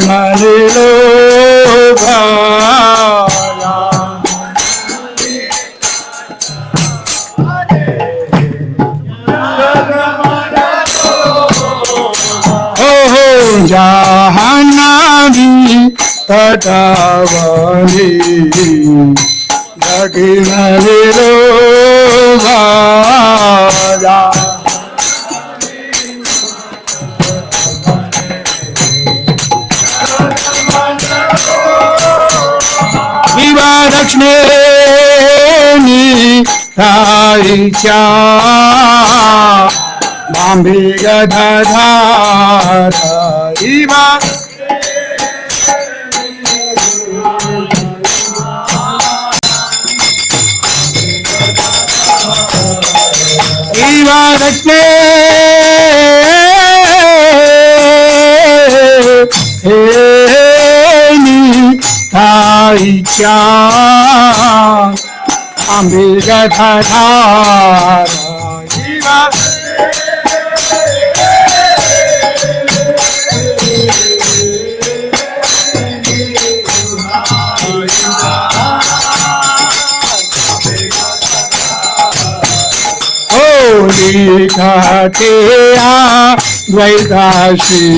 manilu bhaya Jahanavi tatavani Jaginalilo bhaya Viva Lakshmi Taicha Bambi Gadadhara Viva Viva Lakshmi Taicha Bambi Gadadhara Viva Kateya Dvaitashi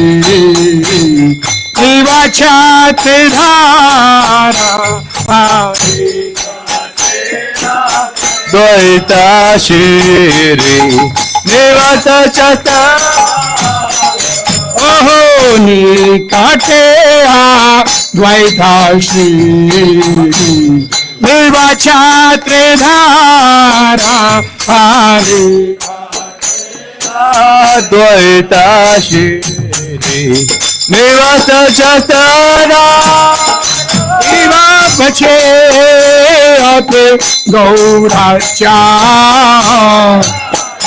Nivachatidhara Dvaitashi Nivachatidhara Oho Nikateya Dvaitashi Nivachatidhara Hari Dvaitashi Nivas Chatara Iva Pache Ape Gauracha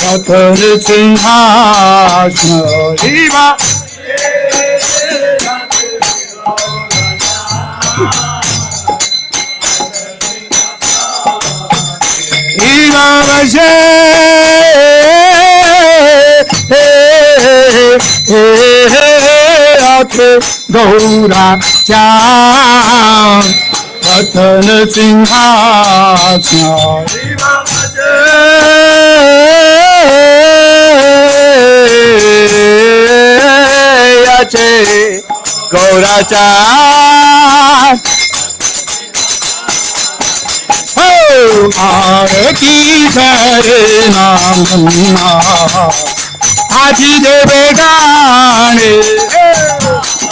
Atar Sinhasana Iva Iva Pache Gaura Cham Ratan Sinhasana Yache Gaura Cham Ki Karna Adi Deve Gane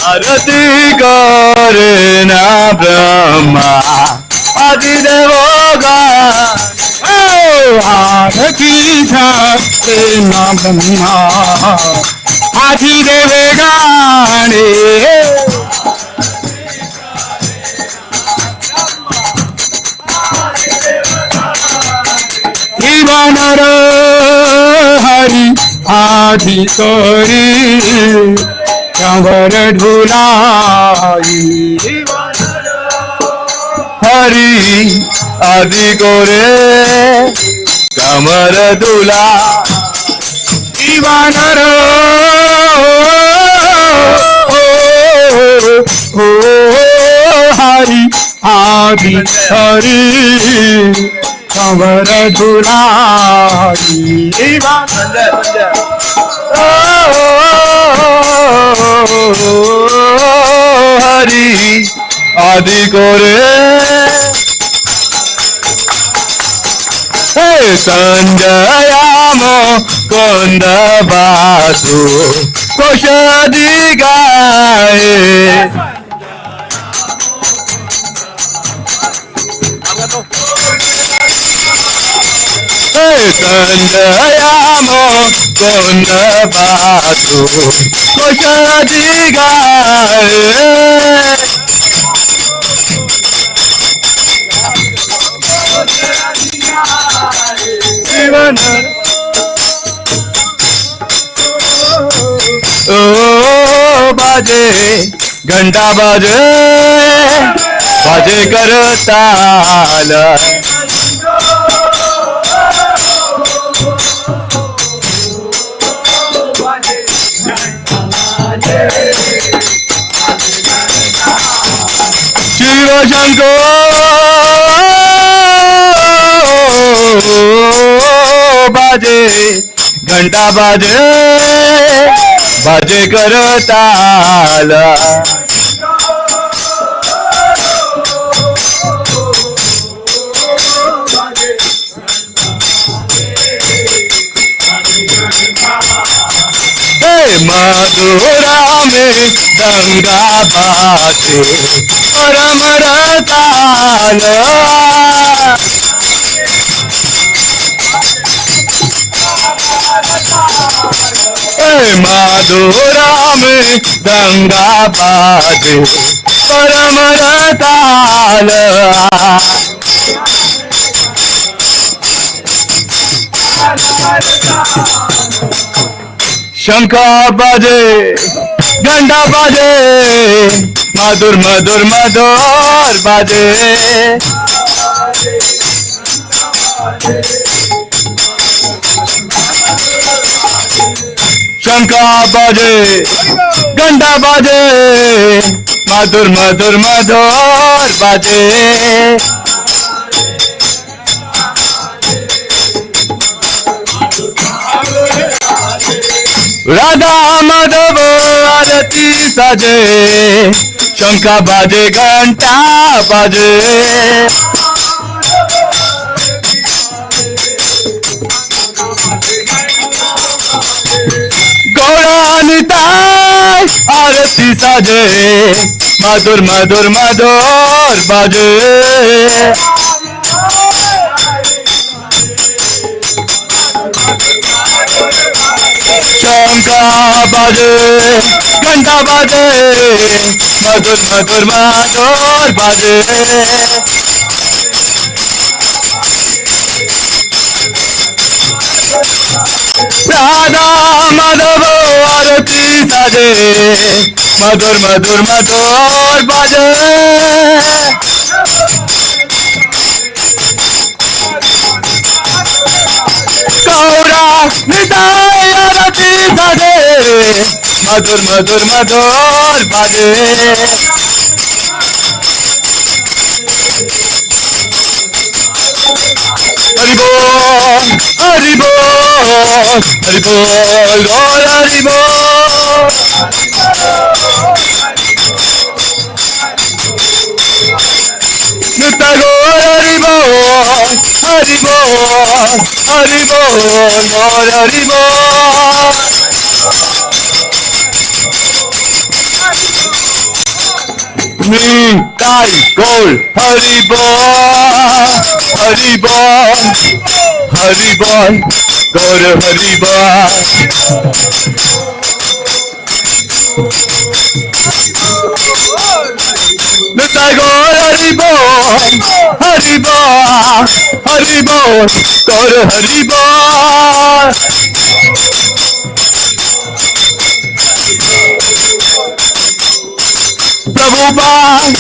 Arati Karna Brahma Adi Devo Gane Arati Karna Brahma Adi Deve Gane Ivanara Hari Adi Kori Kamar Dhulai Hari Adi Kore Kamar Dhulai Ivanara Hari Adi Kori Kamar Dhulai Hari Adi Kore Sanjayamo Konda Basu Koshadi Gaye Sanjayamo Konda Basu Koshadi Gaye बाजे घंटा बाजे बाजे करताल शंख बाजे घंटा बाजे बाजे करताल मधुरा में गंगा बाजे परम रताल मधुरा में गंगा बाजे परम रताल शंख बाजे घंटा बाजे मधुर मधुर मधुर बाजे शंख बाजे घंटा बाजे मधुर मधुर मधुर बाजे राधा माधव आरती साजे शंख बाजे घंटा बाजे गौरानिताय आरती साजे मधुर मधुर मधुर बाजे शंख बाजे घंटा बाजे मधुर मधुर मधुर बाजे राधा माधव आरती साजे मधुर मधुर मधुर बाजे गौरा निताय आरती साजे मधुर मधुर मधुर बाजे हरि बोल हरि बोल हरि बोल गौर हरि बोल नित्य गौर हरि बोल हरि बोल हरि बोल गौर हरि बोल निताय गौर हरि बोल हरि बोल हरि बोल गौर हरि बोल निताय गौर हरि बोल हरि बोल हरि बोल गौर हरि बोल प्रभुपाद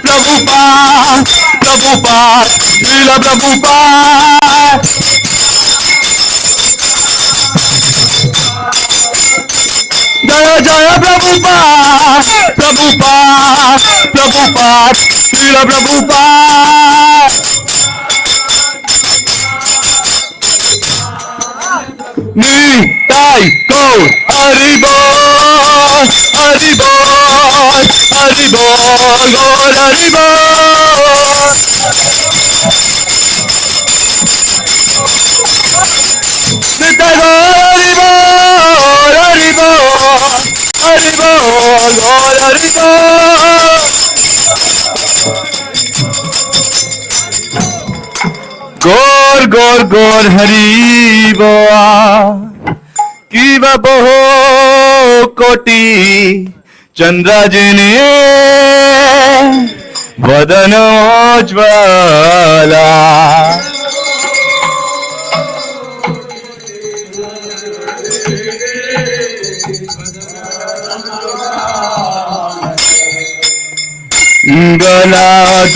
प्रभुपाद प्रभुपाद लीला प्रभुपाद जय जय प्रभुपाद प्रभुपाद प्रभुपाद लीला प्रभुपाद निताय गौर हरि बोल हरि बोल हरि बोल गौर हरि बोल निताय गौर हरि बोल हरि बोल गौर हरि बोल गौर गौर गौर हरि बोल की बहु कोटि चंद्रजने वदनोज्वला गलाद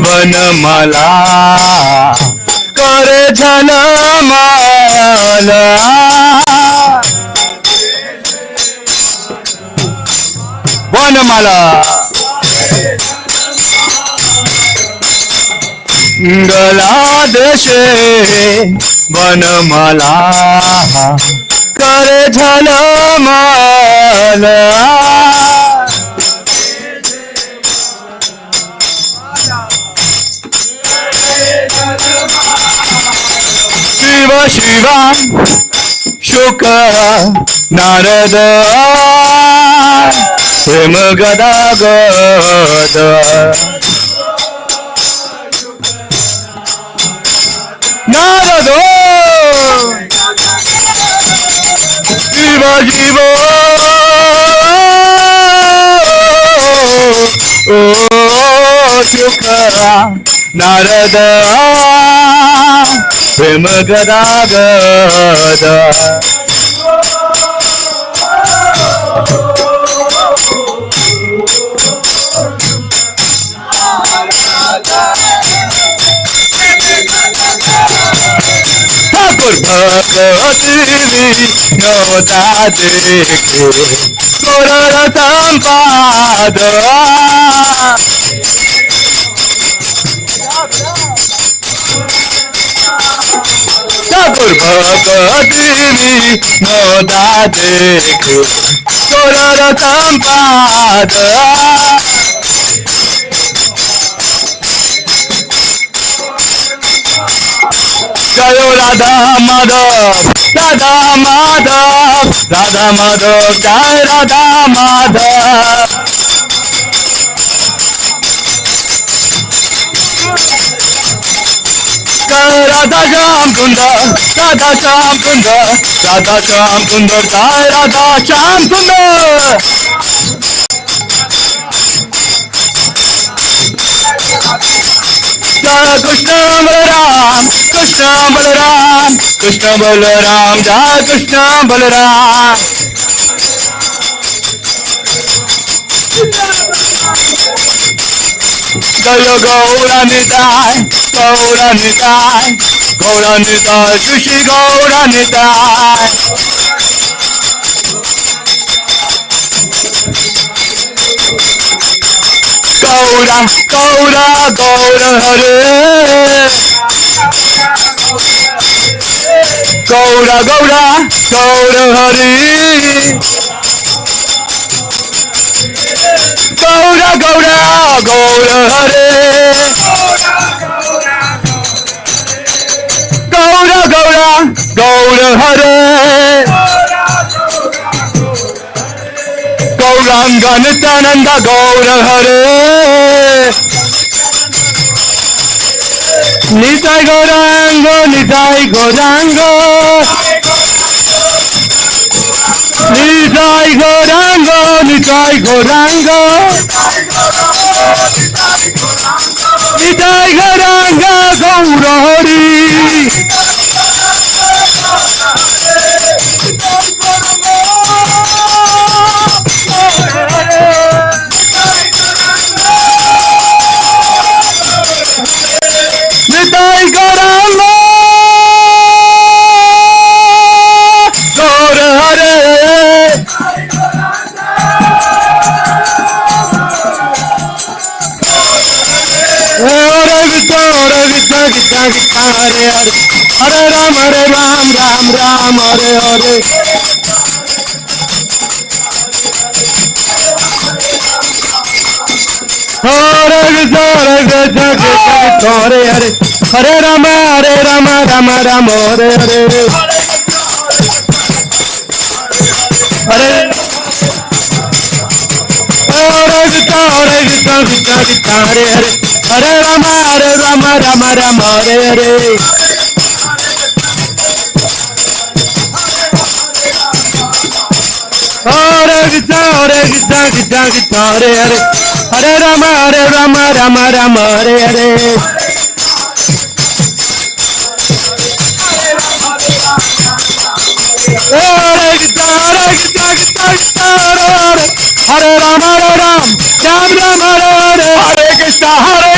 वनमाला करे झलमाला वनमाला गला देशे वनमाला करे झलमल शिव शिव शुक नारद प्रेम गदा गद नारद शिव शिव ओ शुक नारद प्रेम गदा गद ठाकुर भगवती नौता देखे गोर संपाद ठाकुर भगवती नौता देखे गोर संपाद जय राधा माधव राधा माधव राधा माधव जय राधा माधव जय राधा श्याम सुंदर राधा श्याम सुंदर राधा श्याम सुंदर जय राधा श्याम सुंदर कृष्ण बलराम कृष्ण बलराम कृष्ण बलराम जय कृष्ण बलराम जय गौरानिताय गौरानिताय गौरानिताय श्री गौरानिताय गौरा गौरा गौर हरे गौरा गौरा गौर हरि गौरा गौरा गौर हरे गौरा गौरा गौर हरे गौरांग नित्यानंद गौर हरे निताय गौरांग निताय गौरांग निताय गौरांग निताय गौरांग निताय गौरांग गौर हरि निताय गौरांग गौर Hare Hare Gita Gita Gita Gita Hare Hare Hare Ram Ram Ram Hare Hare Hare Gita Gita Gita Hare Hare Hare Ram Ram Ram Hare Hare Hare Gita Gita Gita Gita Hare Hare Hare Ram Ram Hare Hare Hare Gita Gita Gita Gita Hare Hare Hare Ram Hare Hare Hare Gita Gita Gita Gita Hare Hare Hare Ram Ram Hare Hare Hare Krishna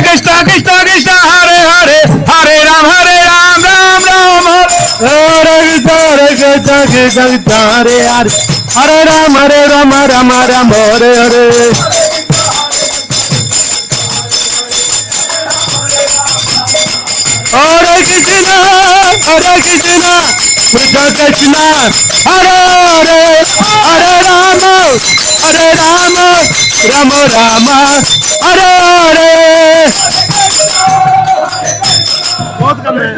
Krishna Krishna Hare Hare Hare Ram Ram Hare Hare Gita Gita Gita Hare Hare Hare Ram Hare Hare Hare Krishna, Hare Krishna, Krishna Krishna, Hare Hare, Hare Rama, Hare Rama, Rama Rama, Hare Hare. बहुत कम है.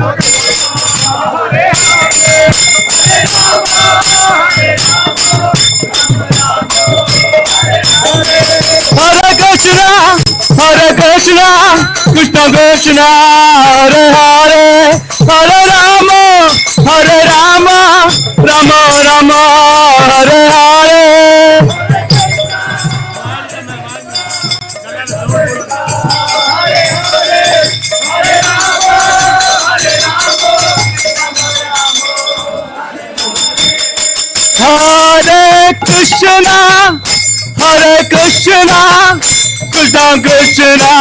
Hare Krishna, Hare Krishna, Krishna Krishna, Hare Hare, Hare Rama, Hare Rama, Rama Rama, Hare Hare. Hare Krishna, Hare Krishna, Krishna Krishna,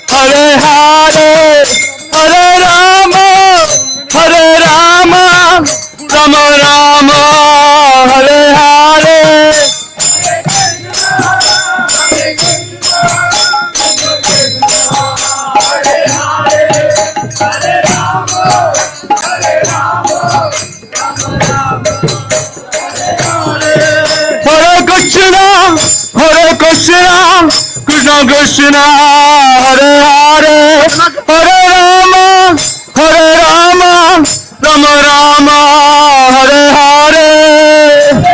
Hare Hare, Hare Rama, Hare Rama, Rama Rama, Hare Hare. Hare Krishna, Hare Krishna, Krishna Krishna, Hare Hare, Hare Rama, Hare Rama, Rama Rama, Hare Hare.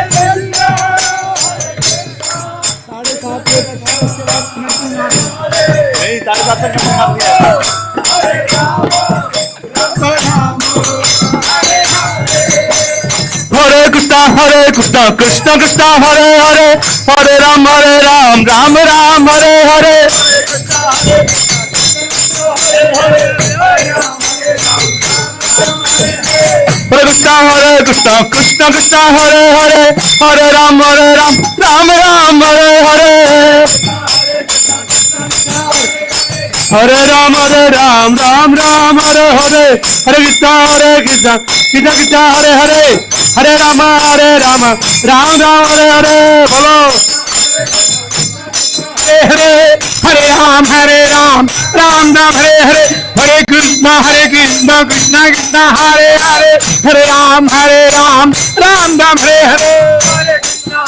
Hare Krishna, Hare Krishna, Krishna Krishna, Hare Hare, Hare Ram, Ram Ram, Hare Hare. Hare Krishna, Krishna Krishna, Hare Hare, Hare Ram, Ram Ram, Hare Hare. Hare Ram, Ram Ram, Hare Hare. Hare Krishna, Krishna Krishna, Hare Hare, Hare Ram, Ram Ram, Hare Hare. Bolo. Hare Hare, Hare Ram, Ram Ram, Hare Hare. Hare Krishna, Krishna Krishna, Hare Hare. Hare Ram, Ram Ram, Hare Hare. Hare Krishna,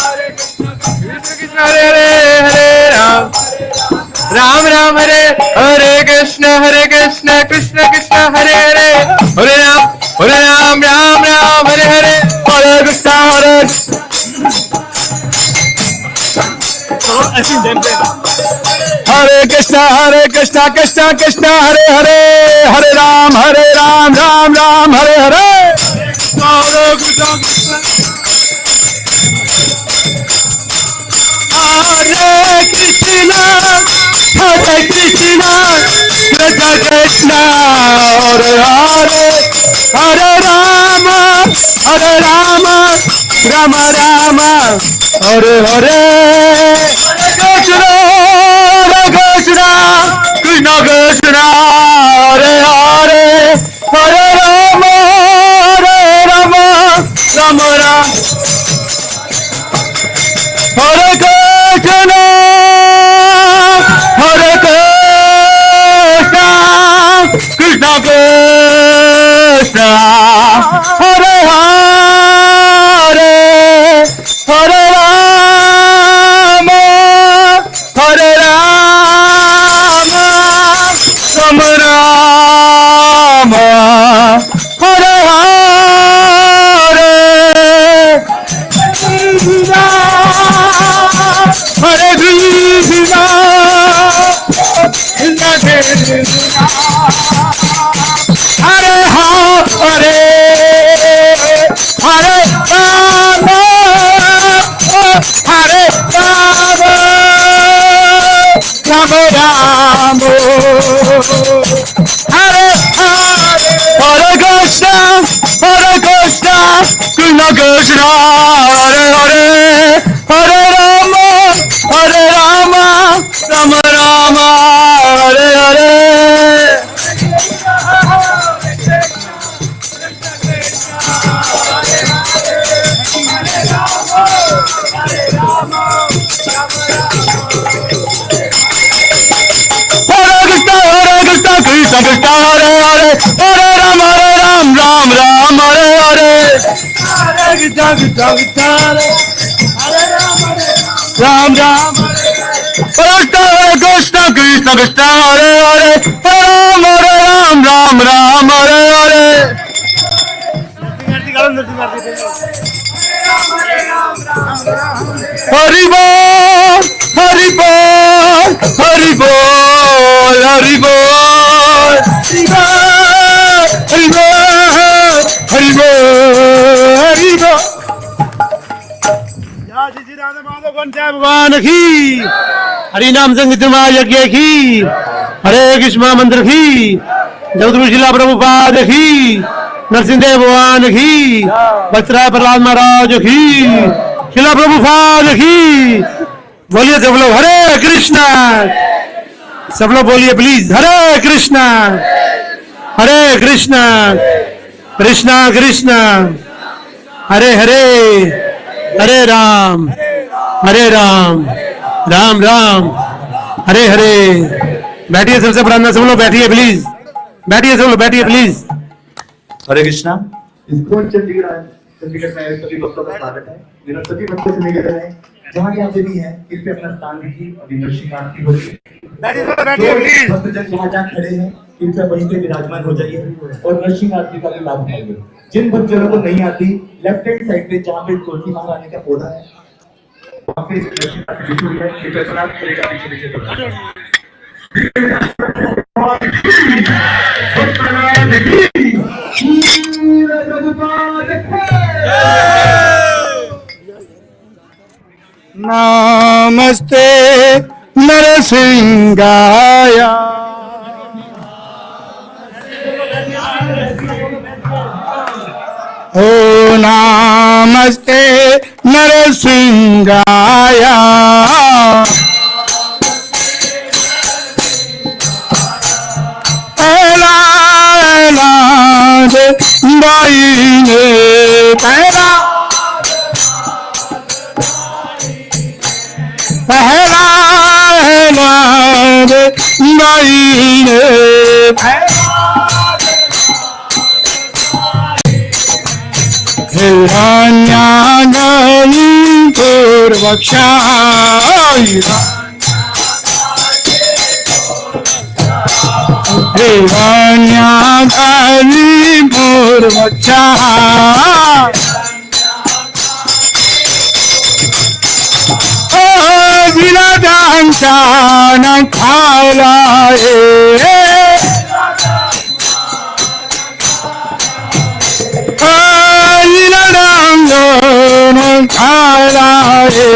Krishna Hare Hare, Hare Ram, Ram Ram, Hare Hare. Krishna, Krishna Krishna, Hare Hare. Hare Ram, Ram Ram, Hare Hare. Hare Krishna, Hare Krishna, Krishna Krishna, Hare Hare. Hare Ram, Ram Ram, Hare Hare. Hare Krishna, Hare Krishna, Krishna Krishna, Hare Hare. Hare Rama, Rama Rama, Hare Hare. Hare Krishna, Krishna Krishna, Hare Hare. Hare Rama, Rama Rama, Hare Krishna, Krishna Krishna, Hare Hare. Hare Rama, Hare Rama, Rama Rama, Hare Hare. Hare Krishna, Krishna Krishna, Hare Hare. Hare Rama, Hare Rama, Rama Rama, Hare Hare. Hare Krishna, Krishna Krishna, Hare Hare. Hare Rama, Rama Rama, Hare Hare. Krishna Krishna, Hare Hare. Ram Ram Hare Hare Krishna Krishna Krishna हरे राम राम कृष्ण कृष्ण कृष्ण हरे हरे राम राम राम हरे हरे हरि बोल हरि बोल हरि बोल हरि बोल हरि बोल हरि बोल हरि बोल भगवान की हरि नाम संकीर्तन यज्ञ की हरे कृष्ण मंत्र की जगदगुरु शिला प्रभुपाद की नरसिंहदेव भगवान की बचराय प्रहलाद महाराज की शिला प्रभुपाद की बोलिए सब लोग हरे कृष्णा सब लोग बोलिए प्लीज हरे कृष्णा कृष्णा कृष्णा हरे हरे हरे राम राम राम हरे हरे बैठिए सबसे प्रार्थना सब लोग बैठिए प्लीज बैठिए सब लोग बैठिए please Hare Krishna. School Chandigarh में सभी भक्तों का स्वागत है। मेरा सभी भक्तों से निवेदन है जहाँ यहाँ पे भी है कृपया अपना स्थान लीजिए। अभी नरसिंह आरती हो रही है। भक्तजन जहाँ जहाँ खड़े हैं कृपया वहीं पे विराजमान हो जाइए और नरसिंह आरती का भी लाभ उठाइए। जिन भक्तजनों को नहीं आती लेफ्ट हैंड साइड पे जहाँ पे तुलसी महारानी का पौधा है वहाँ पे नरसिंह आरती लिखी हुई है। कृपया प्रणाम करेगा पीछे पीछे नमस्ते नरसिंहाय ओ नमस्ते नरसिंहाय बाई ने पहला बाई ने हिरण्यागनी पूर्वक्षाय हिरण्यागनी पूर्वक्षाय विलदांशान खालाए विलदांशान खालाए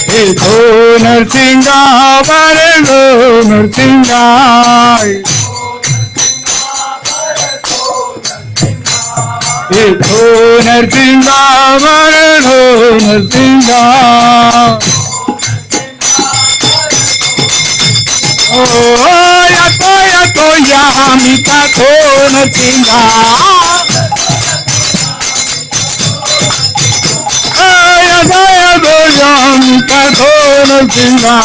देखो नरसिंहा बरगो नरसिंहा देखो नरसिंहा मरणो नरसिंहा ओ या तो यामिका को नरसिंहा या तो यामिका को नरसिंहा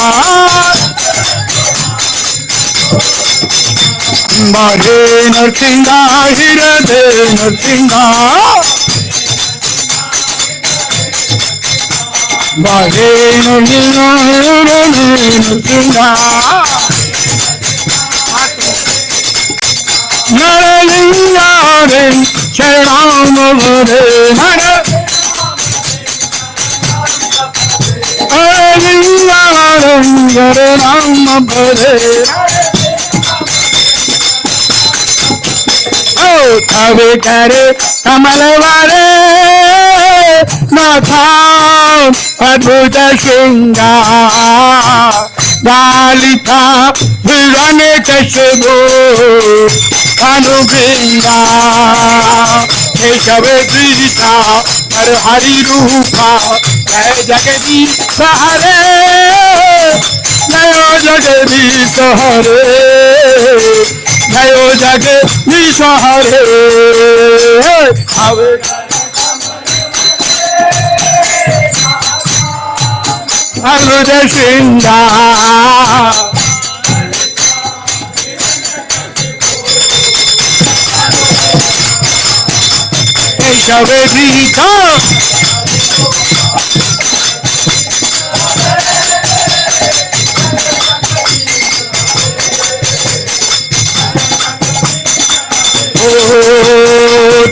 मारे नरसिंहा हृदय नरसिंहा मारे नरसिंहा नरलिंगा रे शरण भरे नरलिंगा रे शरण भरे तवे करे कमल वाले माथा अद्भुत श्रृंगार बालिका हिरण्य कश्यपो अनुगृहा केशव कृष्णा हर हरि रूपा जय जगदीश हरे जय जगदीश हरे जयो जगदीश हरे हरे अमृत श्रृंगार केशव गीता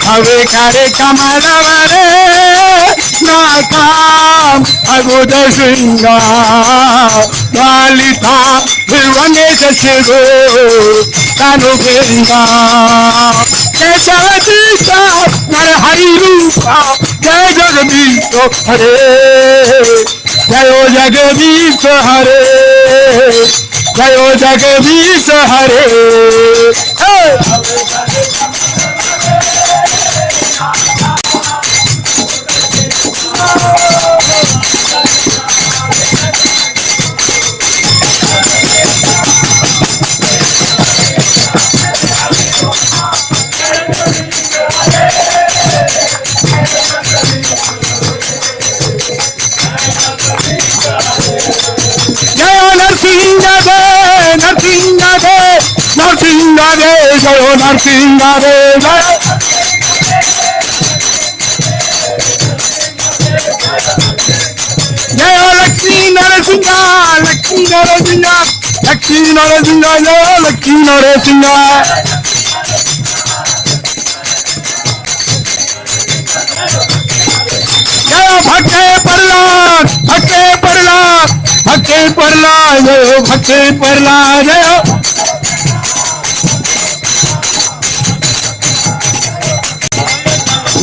थवे घरे कमलवरे नाकाम अगुद श्रृंगार लालिता विवने दशरो अनुगंगा केशव गीता नर हरि रूपा जय जगदीश हरे जयो जगदीश हरे जयो जगदीश हरे जय नरसिंह देव जय लक्ष्मी नरसिंह लक्ष्मी नरसिंह लक्ष्मी नरसिंह जय लक्ष्मी नरसिंह जय भक्ते प्रहलाद भक्ते प्रहलाद भक्ते प्रहलाद जय भक्ते प्रहलाद जय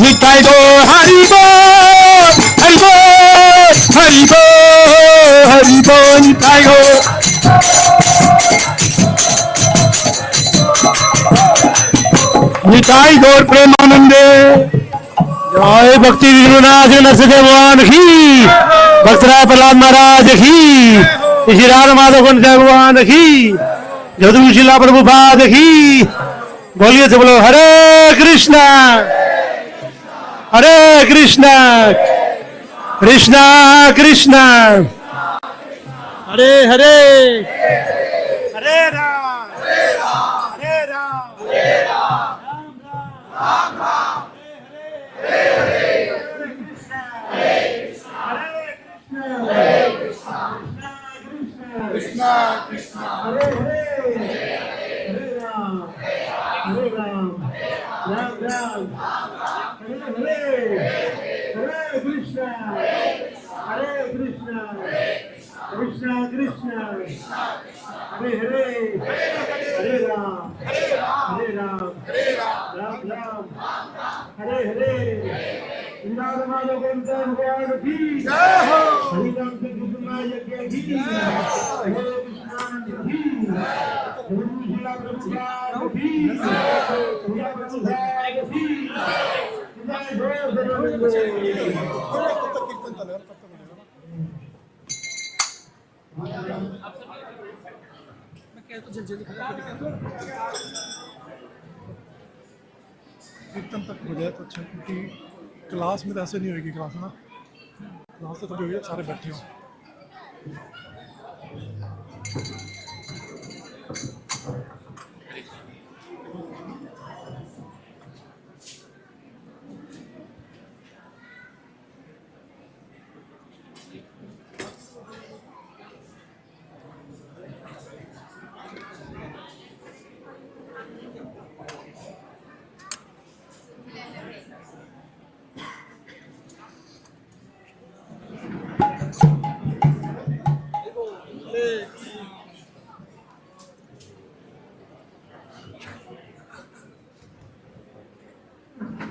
निताई गो हरि बोल हरि बोल हरि बोल हरि बोल निताई गो निताई गौर प्रेमानंदे जय भक्ति विष्णुनाथ नरसिंह भगवान की भक्तराय प्रहलाद महाराज की श्री राधा माधव कुंज भगवान की जगदगुरु शिला प्रभुपाद की बोलिए से बोलो हरे कृष्णा कृष्णा कृष्णा हरे हरे हरे राम हरे राम राम राम हरे हरे कृष्णा कृष्णा हरे हरे हरे राम राम राम हरे कृष्णा कृष्णा कृष्णा हरे हरे हरे राम राम राम हरे हरे राधा माधव कुंज भगवान की जय हो हरि राम कृष्ण यज्ञ की हरे कृष्णानंद की गुरु शिला प्रभुपाद की शिला प्रभुपाद की कीर्तन तक हो जाए तो अच्छा, क्योंकि क्लास में तो ऐसे नहीं होगी क्लास ना, क्लास तो तभी होगी सारे बैठे हो।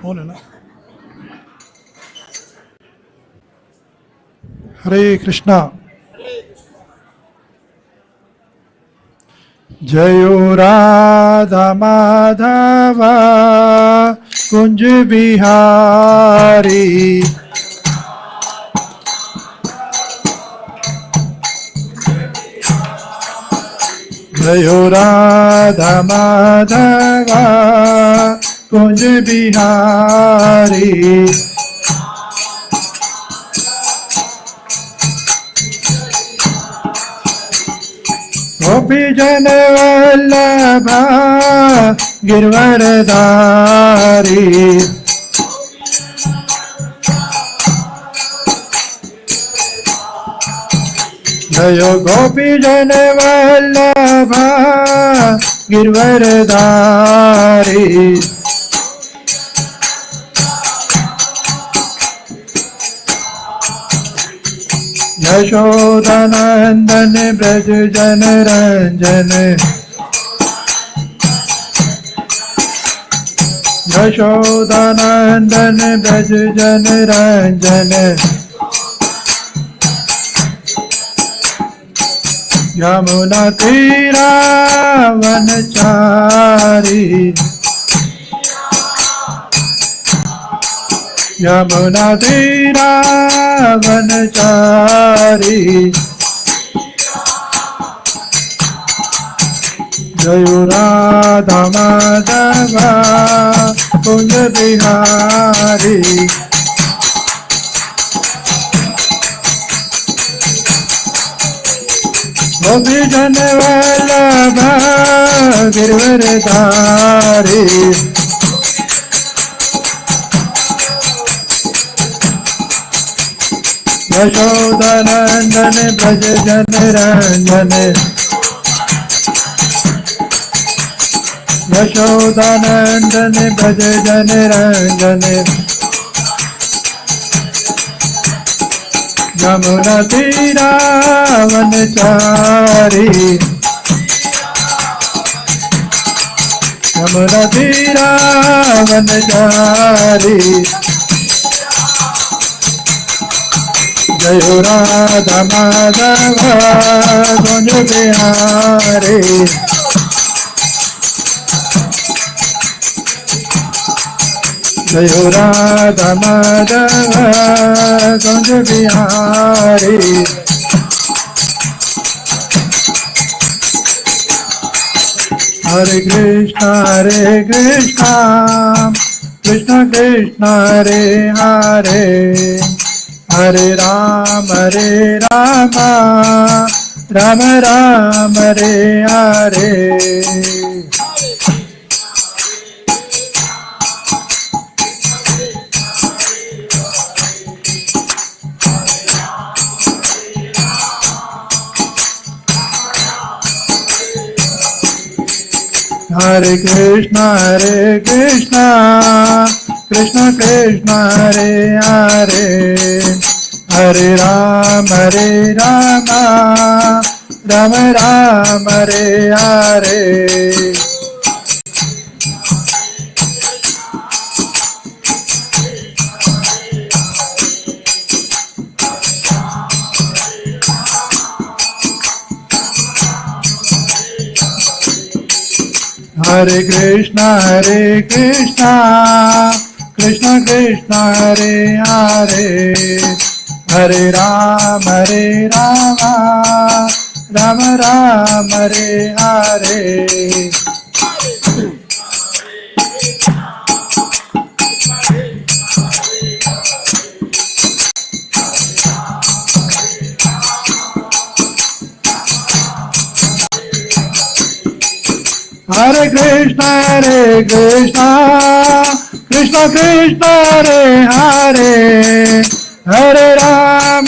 कौन है ना। हरे कृष्णा। जयो राधा माधव कुंज बिहारी, जयो राधा माधव कुंज बिहारी, गोपी जन वल्लभा गिरवरधारी, जयो गोपी जन वल्लभ गिरवरधारी यशोदानंदन ब्रज जन रंजन यशोदानंदन ब्रज जन रंजन यमुना तीरा वनचारी यमुना तीरा वनचारी जय राधा माधव कुंज बिहारी गोपी जन वल्लभ गिरवरधारी यशोदानंदन ब्रज जन रंजन यशोदानंदन ब्रज जन रंजन यमुना तीरा वनचारी यमुना तीरा वनचारी जय राधा माधव कुंज बिहारी जय राधा माधव कुंज बिहारी हरे Krishna Krishna Krishna Hare Hare Hare Ram Ram Ram Hare Hare Hare Krishna Krishna Krishna Hare Hare Hare Ram Ram Ram Hare Hare Hare Krishna Krishna Krishna Hare Hare Hare Ram Ram Ram Hare Hare Hare Krishna Krishna Krishna Hare Hare Hare Ram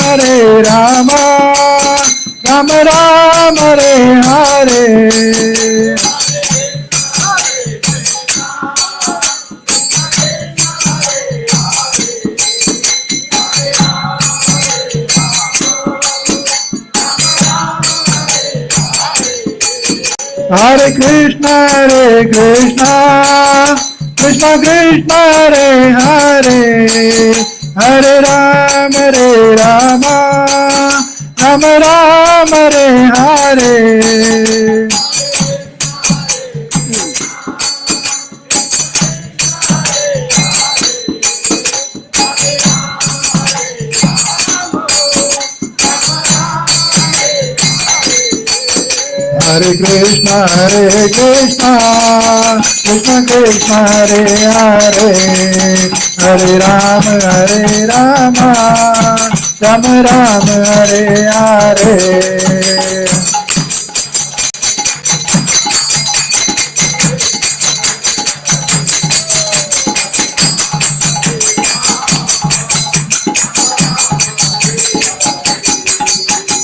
Ram Ram Hare Hare Hare Krishna Krishna Krishna Hare Hare Hare Ram Ram Ram Hare Hare Hare Krishna Krishna Krishna Hare Hare Hare Ram Ram Ram Hare Hare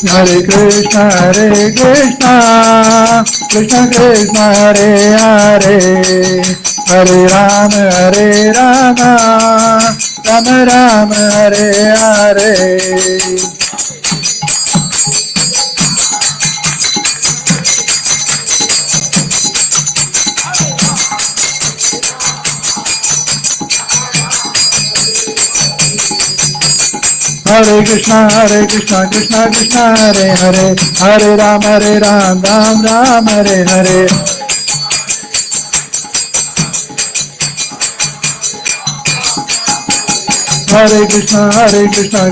Hare Krishna, Krishna Krishna, Hare Hare, Hare Rama, Rama Rama, Hare Hare. Hare Krishna, Krishna Krishna, Hare Hare, Hare Rama, Ram Ram, Hare Hare. Hare Krishna,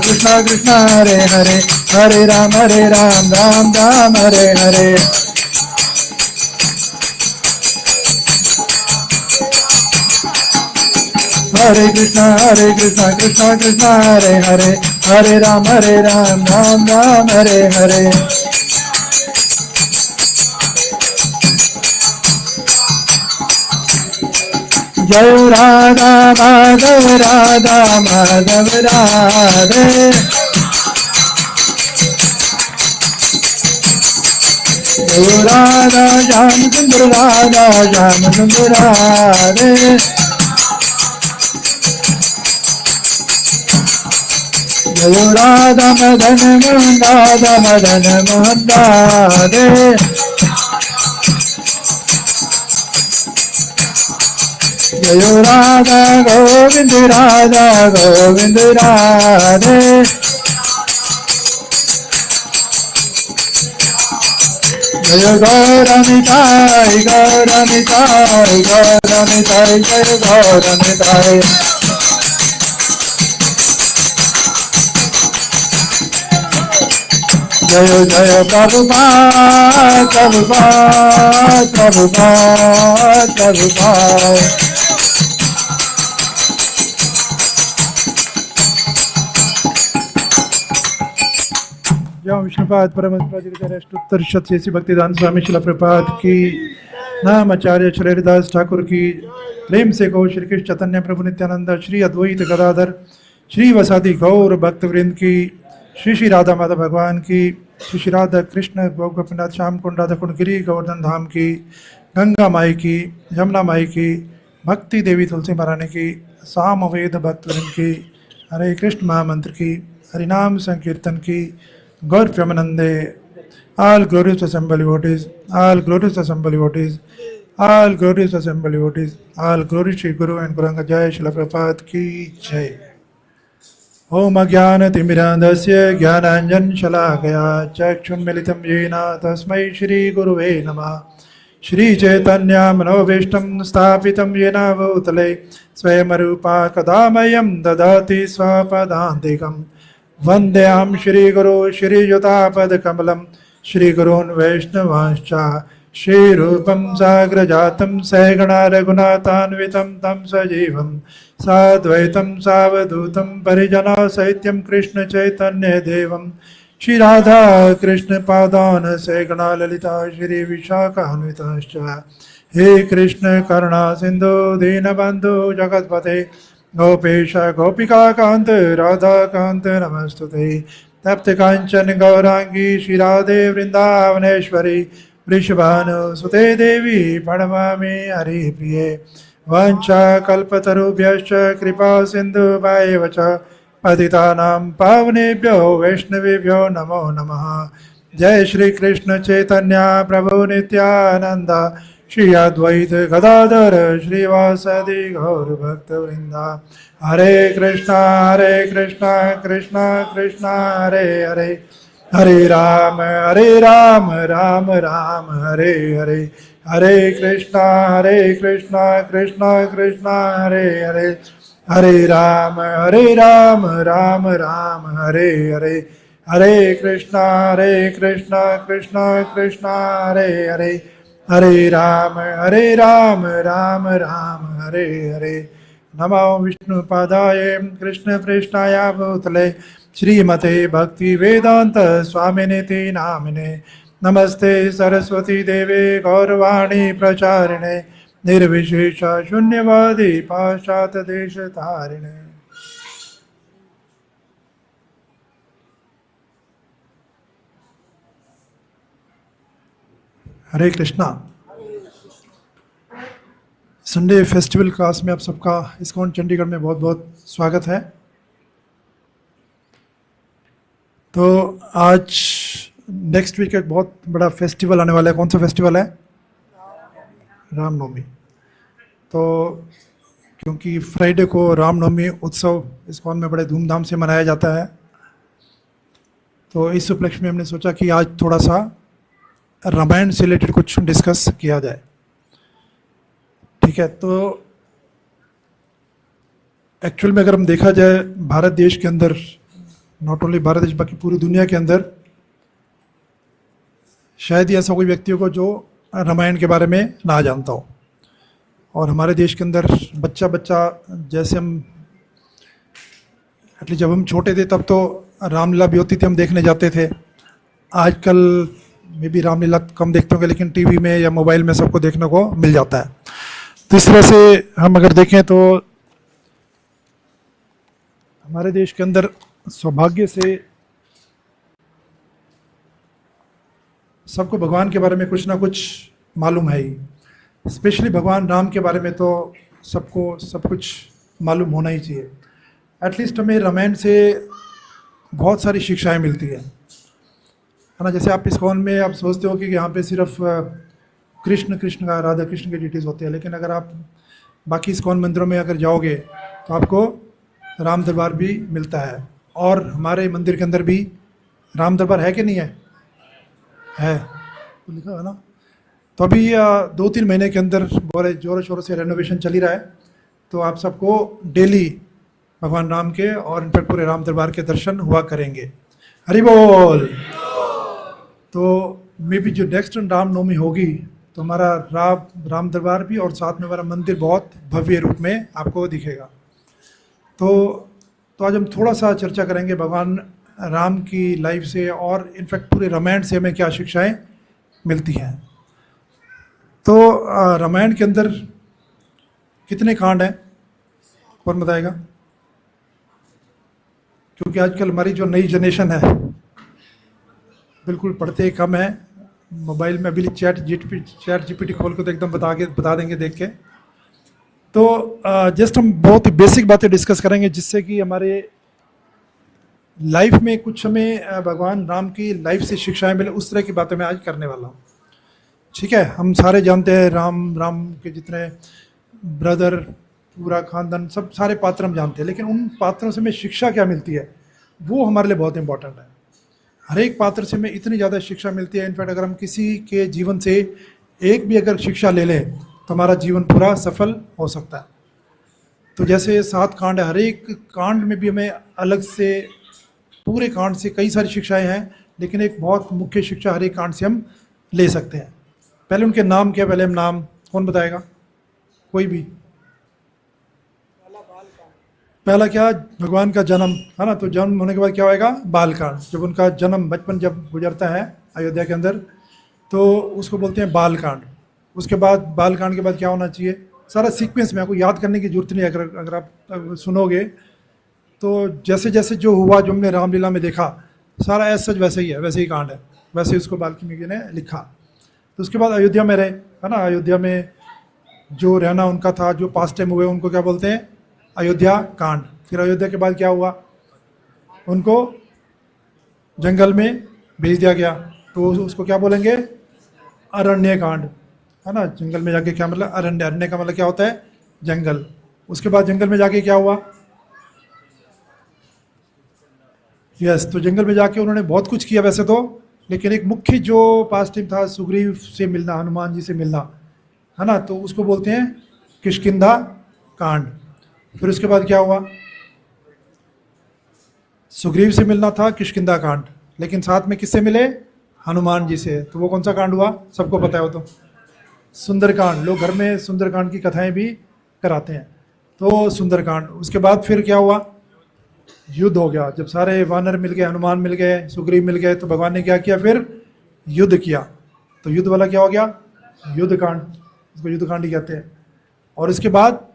Krishna Krishna, Hare Hare, Hare Rama, Ram Ram, Hare Hare. Hare Krishna, Krishna Krishna, Hare Hare, Hare Rama, Ram Ram, Hare Hare. Jai Radha Madhav, Radha Madhav, Radhe. Jai Radha Jam Sundar, Radha Jam Sundar, Radhe. Jai Radha Madan Mohan, Radha Madan Mohan, Radhe. Jai Radha Govind, Radha Govind, Radhe. Jai Gauranitai, Gauranitai, Gauranitai, Jai Gauranitai. Jai Jai Prabhupada, Prabhupada, Prabhupada, Prabhupada. जय विष्णुपाद परम उत्तर शतशेषी भक्तिदान स्वामी शिला प्रपात की नाम आचार्य श्रीदास ठाकुर की प्रेम से गो श्री कृष्ण चैतन्य प्रभु नित्यानंद श्री अद्वैत गदाधर श्री वसादि गौर भक्तवृंद की श्री श्री राधा माधव भगवान की श्री श्री राधा कृष्ण गोपीनाथ श्याम कुंड राधा कुंड गिरी गोवर्धन धाम की गंगा माई की यमुना माई की भक्ति देवी तुलसी महारानी की साम वेद भक्तवृंद की हरे कृष्ण महामंत्र की हरिनाम संकीर्तन की गौर प्रेमानंदे all glorious assembly devotees, all glorious assembly devotees, all glorious assembly devotees, all glory Shri Guru and Guranga Jai Shila Prabhupada की जय। ओम अज्ञानतिमिरान्धस्य ज्ञानाञ्जन शलाकया चक्षुन्मिलितं येन तस्मै श्री गुरुवे नमः। श्री चैतन्य मनोभीष्टं स्थापितं येन भूतले स्वयं रूपा कदा मह्यं ददाति स्वपदान्तिकम्। वन्देऽहं श्रीगुरो श्रीयुतापदकमलं श्रीगुरून् वैष्णवांश्च श्रीरूपं साग्रजातं सहगणा रघुनाथान्वितं तं सजीवं साद्वैतं सावधूतं परिजनसहितं कृष्णचैतन्यदेवं श्रीराधा कृष्णपादान् सहगणा ललिता श्रीविशाखान्विताश्च। हे कृष्ण करुणा सिन्धु दीनबन्धु जगत्पते गोपेश गोपिका कांत राधा कांत नमस्तुते। तप्त कांचन गौरांगी श्रीराधे वृंदावनेश्वरी वृषभानुसुते देवी प्रणमामि हरिप्रिये। वाञ्छा कल्पतरुभ्यश्च कृपा सिन्धुभ्येव च पतितानां पावनेभ्यो वैष्णवेभ्यो नमो नमः। जय श्री कृष्ण चैतन्य प्रभु नित्यानंद श्री अद्वैत गदाधर श्रीवासदि गौर भक्तवृंदा। हरे कृष्णा कृष्णा कृष्णा हरे हरे, हरे राम राम राम हरे हरे। हरे कृष्णा कृष्णा कृष्णा हरे हरे, हरे राम राम राम हरे हरे। हरे कृष्णा कृष्णा कृष्णा हरे हरे, हरे राम राम हरे हरे। नमो विष्णुपादाय कृष्ण पृष्ठाय भूतले श्रीमते भक्ति वेदांत स्वामिनेति नामिने। नमस्ते सरस्वती देवे गौरवाणी प्रचारिणे निर्विशेष शून्यवादी पाश्चात्य देश तारिणे। हरे कृष्णा। संडे फेस्टिवल क्लास में आप सबका इस्कॉन चंडीगढ़ में बहुत बहुत स्वागत है। तो आज नेक्स्ट वीक एक बहुत बड़ा फेस्टिवल आने वाला है। कौन सा फेस्टिवल है? रामनवमी। तो क्योंकि फ्राइडे को रामनवमी उत्सव इस्कॉन में बड़े धूमधाम से मनाया जाता है, तो इस उपलक्ष्य में हमने सोचा कि आज थोड़ा सा रामायण से रिलेटेड कुछ डिस्कस किया जाए। ठीक है। तो एक्चुअल में अगर हम देखा जाए भारत देश के अंदर, नॉट ओनली भारत देश बाकी पूरी दुनिया के अंदर शायद ही ऐसा कोई व्यक्ति होगा जो रामायण के बारे में ना जानता हो। और हमारे देश के अंदर बच्चा बच्चा जैसे हम एटलीस्ट जब हम छोटे थे तब तो रामलीला भी होती थी, हम देखने जाते थे। आजकल में भी रामलीला कम देखते होंगे, लेकिन टीवी में या मोबाइल में सबको देखने को मिल जाता है। तो इस तरह से हम अगर देखें तो हमारे देश के अंदर सौभाग्य से सबको भगवान के बारे में कुछ ना कुछ मालूम है ही। स्पेशली भगवान राम के बारे में तो सबको सब कुछ मालूम होना ही चाहिए। एटलीस्ट हमें रामायण से बहुत सारी शिक्षाएं मिलती है ना। जैसे आप इस्कॉन में आप सोचते हो कि यहाँ पे सिर्फ कृष्ण कृष्ण का राधा कृष्ण के डिटेल्स होते हैं, लेकिन अगर आप बाकी इस्कॉन मंदिरों में अगर जाओगे तो आपको राम दरबार भी मिलता है। और हमारे मंदिर के अंदर भी राम दरबार है कि नहीं है? है, तो लिखा है ना। तो अभी 2-3 महीने के अंदर बड़े ज़ोरों शोरों से रेनोवेशन चल ही रहा है, तो आप सबको डेली भगवान राम के और इनफैक्ट पूरे राम दरबार के दर्शन हुआ करेंगे। हरि बोल। तो मे बी जो नेक्स्ट रामनवमी होगी तो हमारा राम दरबार भी और साथ में हमारा मंदिर बहुत भव्य रूप में आपको दिखेगा। तो आज हम थोड़ा सा चर्चा करेंगे भगवान राम की लाइफ से और इनफैक्ट पूरे रामायण से हमें क्या शिक्षाएं मिलती हैं। तो रामायण के अंदर कितने कांड हैं, कौन बताएगा? क्योंकि आजकल हमारी जो नई जनरेशन है बिल्कुल पढ़ते कम है। मोबाइल में अभी चैट जीपीटी खोल के तो एकदम बता देंगे देख के। तो जस्ट हम बहुत ही बेसिक बातें डिस्कस करेंगे जिससे कि हमारे लाइफ में कुछ हमें भगवान राम की लाइफ से शिक्षाएं मिले। उस तरह की बातें मैं आज करने वाला हूँ। ठीक है। हम सारे जानते हैं राम के जितने ब्रदर, पूरा खानदान, सब सारे पात्र हम जानते हैं, लेकिन उन पात्रों से हमें शिक्षा क्या मिलती है वो हमारे लिए बहुत इंपॉर्टेंट है। हर एक पात्र से हमें इतनी ज़्यादा शिक्षा मिलती है। इनफैक्ट अगर हम किसी के जीवन से एक भी अगर शिक्षा ले लें तो हमारा जीवन पूरा सफल हो सकता है। तो जैसे 7 कांड है, हर एक कांड में भी हमें अलग से, पूरे कांड से कई सारी शिक्षाएं हैं, लेकिन एक बहुत मुख्य शिक्षा हर एक कांड से हम ले सकते हैं। पहले उनके नाम क्या? पहले हम नाम कौन बताएगा? कोई भी? पहला क्या? भगवान का जन्म, है ना। तो जन्म होने के बाद क्या होएगा? बालकांड। जब उनका जन्म, बचपन जब गुजरता है अयोध्या के अंदर, तो उसको बोलते हैं बालकांड। उसके बाद बालकांड के बाद क्या होना चाहिए? सारा सीक्वेंस में, आपको याद करने की जरूरत नहीं है। अगर आप सुनोगे तो जैसे जैसे जो हुआ, जो हमने रामलीला में देखा, सारा ऐसा सच वैसे ही है, वैसे ही कांड है, वैसे ही उसको वाल्मीकि ने लिखा। तो उसके बाद अयोध्या में रहे, है ना। अयोध्या में जो रहना उनका था, जो पास्ट टाइम हुए, उनको क्या बोलते हैं? अयोध्या कांड। फिर अयोध्या के बाद क्या हुआ? उनको जंगल में भेज दिया गया, तो उसको क्या बोलेंगे? अरण्य कांड, है ना। जंगल में जाके क्या मतलब? अरण्य। अरण्य का मतलब क्या होता है? जंगल। उसके बाद जंगल में जाके क्या हुआ? यस, तो जंगल में जाके उन्होंने बहुत कुछ किया वैसे तो, लेकिन एक मुख्य जो पास टाइम था सुग्रीव से मिलना, हनुमान जी से मिलना, है ना। तो उसको बोलते हैं किष्किंधा कांड। फिर उसके बाद क्या हुआ? सुग्रीव से मिलना था, किष्किंधा कांड, लेकिन साथ में किससे मिले? हनुमान जी से। तो वो कौन सा कांड हुआ? सबको पता है वो तो, सुंदरकांड। लोग घर में सुंदरकांड की कथाएं भी कराते हैं, तो सुंदरकांड। उसके बाद फिर क्या हुआ? युद्ध हो गया। जब सारे वानर मिल गए, हनुमान मिल गए, सुग्रीव मिल गए, तो भगवान ने क्या किया? फिर युद्ध किया। तो युद्ध वाला क्या हो गया? युद्ध कांड। इसको युद्ध कांड ही कहते हैं। और इसके बाद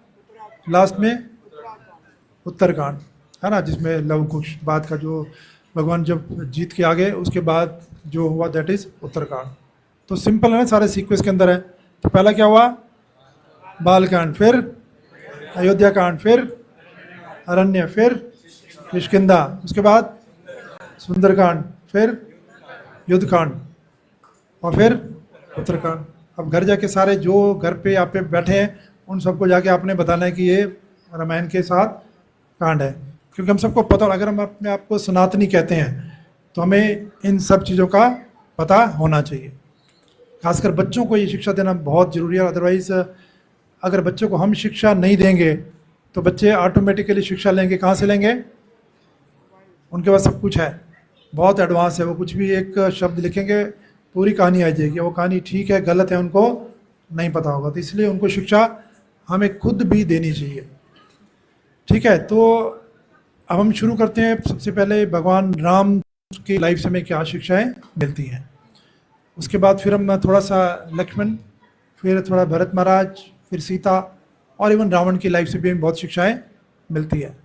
लास्ट में उत्तरकांड, है ना, जिसमें लव कुश बात का जो भगवान जब जीत के आ गए उसके बाद जो हुआ, दैट इज उत्तरकांड। तो सिंपल है ना, सारे सीक्वेंस के अंदर है। तो पहला क्या हुआ? बालकांड, फिर अयोध्या कांड, फिर अरण्य, फिर किष्किंधा, उसके बाद सुंदरकांड, फिर युद्धकांड, और फिर उत्तरकांड। अब घर जाके सारे जो घर पे आप पे बैठे हैं उन सबको जाके आपने बताना है कि ये रामायण के साथ कांड है, क्योंकि हम सबको पता, अगर हम अपने आप को सनातनी कहते हैं तो हमें इन सब चीज़ों का पता होना चाहिए। खासकर बच्चों को ये शिक्षा देना बहुत ज़रूरी है। अदरवाइज़ अगर बच्चों को हम शिक्षा नहीं देंगे तो बच्चे ऑटोमेटिकली शिक्षा लेंगे, कहाँ से लेंगे? उनके पास सब कुछ है, बहुत एडवांस है, वो कुछ भी एक शब्द लिखेंगे पूरी कहानी आ जाएगी। वो कहानी ठीक है गलत है उनको नहीं पता होगा, तो इसलिए उनको शिक्षा हमें खुद भी देनी चाहिए। ठीक है, तो अब हम शुरू करते हैं। सबसे पहले भगवान राम की लाइफ से हमें क्या शिक्षाएं मिलती हैं, उसके बाद फिर हम थोड़ा सा लक्ष्मण, फिर थोड़ा भरत महाराज, फिर सीता, और इवन रावण की लाइफ से भी हमें बहुत शिक्षाएं मिलती है।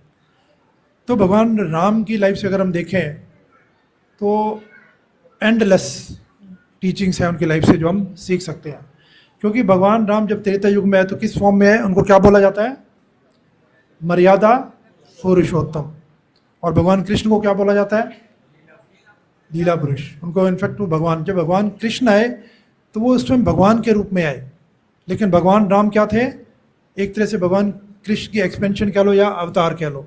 तो भगवान राम की लाइफ से अगर हम देखें तो एंडलेस टीचिंग्स हैं उनकी लाइफ से जो हम सीख सकते हैं। क्योंकि भगवान राम जब त्रेता युग में है तो किस फॉर्म में है? उनको क्या बोला जाता है? मर्यादा पुरुषोत्तम। और भगवान कृष्ण को क्या बोला जाता है? लीला पुरुष। उनको इनफैक्ट वो भगवान, जब भगवान कृष्ण आए तो वो उस समय भगवान के रूप में आए, लेकिन भगवान राम क्या थे? एक तरह से भगवान कृष्ण की एक्सपेंशन कह लो या अवतार कह लो,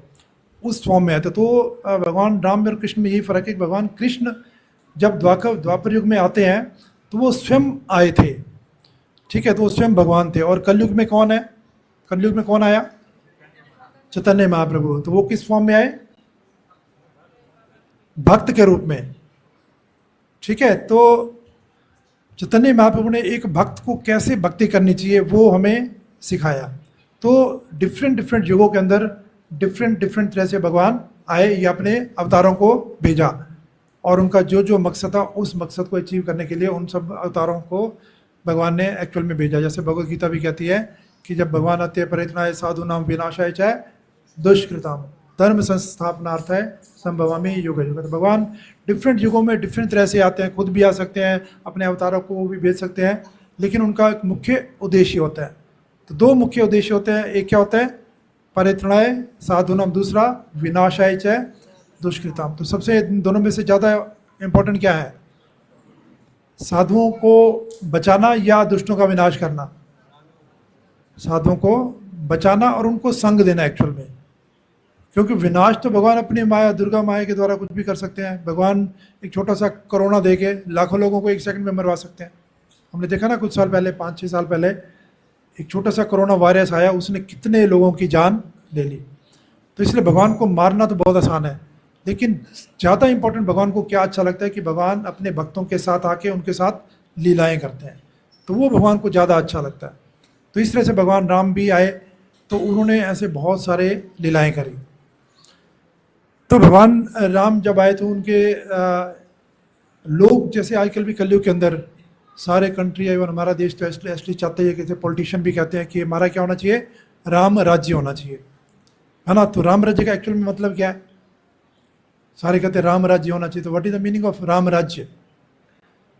उस फॉर्म में आए थे। तो भगवान राम और कृष्ण में यही फ़र्क है कि भगवान कृष्ण जब द्वापर युग में आते हैं तो वो स्वयं आए थे। ठीक है, तो वो स्वयं भगवान थे। और कलयुग में कौन है? कलयुग में कौन आया? चैतन्य महाप्रभु। तो वो किस फॉर्म में आए? भक्त के रूप में। ठीक है, तो चैतन्य महाप्रभु ने एक भक्त को कैसे भक्ति करनी चाहिए वो हमें सिखाया। तो डिफरेंट युगों के अंदर डिफरेंट तरह से भगवान आए, या अपने अवतारों को भेजा, और उनका जो जो मकसद था उस मकसद को अचीव करने के लिए उन सब अवतारों को भगवान ने एक्चुअल में भेजा। जैसे भगवत गीता भी कहती है कि जब भगवान आते हैं परित्राणाय साधूनां विनाशाय च दुष्कृताम धर्म संस्थापनार्थाय संभवामि युग युग। तो भगवान डिफरेंट युगों में डिफरेंट तरह से आते हैं, खुद भी आ सकते हैं, अपने अवतारों को भी भेज सकते हैं, लेकिन उनका एक मुख्य उद्देश्य होता है। तो दो मुख्य उद्देश्य होते हैं, एक क्या होता है? परित्राणाय साधूनाम, दूसरा विनाशाय च दुष्कृताम। तो सबसे दोनों में से ज़्यादा इम्पोर्टेंट क्या है? साधुओं को बचाना या दुष्टों का विनाश करना? साधुओं को बचाना और उनको संग देना एक्चुअल में, क्योंकि विनाश तो भगवान अपनी माया दुर्गा माया के द्वारा कुछ भी कर सकते हैं। भगवान एक छोटा सा कोरोना दे के लाखों लोगों को एक सेकंड में मरवा सकते हैं। हमने देखा ना कुछ साल पहले, 5-6 साल पहले एक छोटा सा कोरोना वायरस आया, उसने कितने लोगों की जान ले ली। तो इसलिए भगवान को मारना तो बहुत आसान है, लेकिन ज़्यादा इंपॉर्टेंट भगवान को क्या अच्छा लगता है कि भगवान अपने भक्तों के साथ आके उनके साथ लीलाएं करते हैं, तो वो भगवान को ज़्यादा अच्छा लगता है। तो इस तरह से भगवान राम भी आए तो उन्होंने ऐसे बहुत सारे लीलाएं करी। तो भगवान राम जब आए तो उनके लोग, जैसे आजकल भी कलयुग के अंदर सारे कंट्री, इवन हमारा देश तो इसलिए चाहते हैं कि पॉलिटिशियन भी कहते हैं कि हमारा क्या होना चाहिए? राम राज्य होना चाहिए, है ना। तो राम राज्य का एक्चुअल में मतलब क्या है? सारे कहते हैं राम राज्य होना चाहिए। तो what is the meaning of Ram राज्य?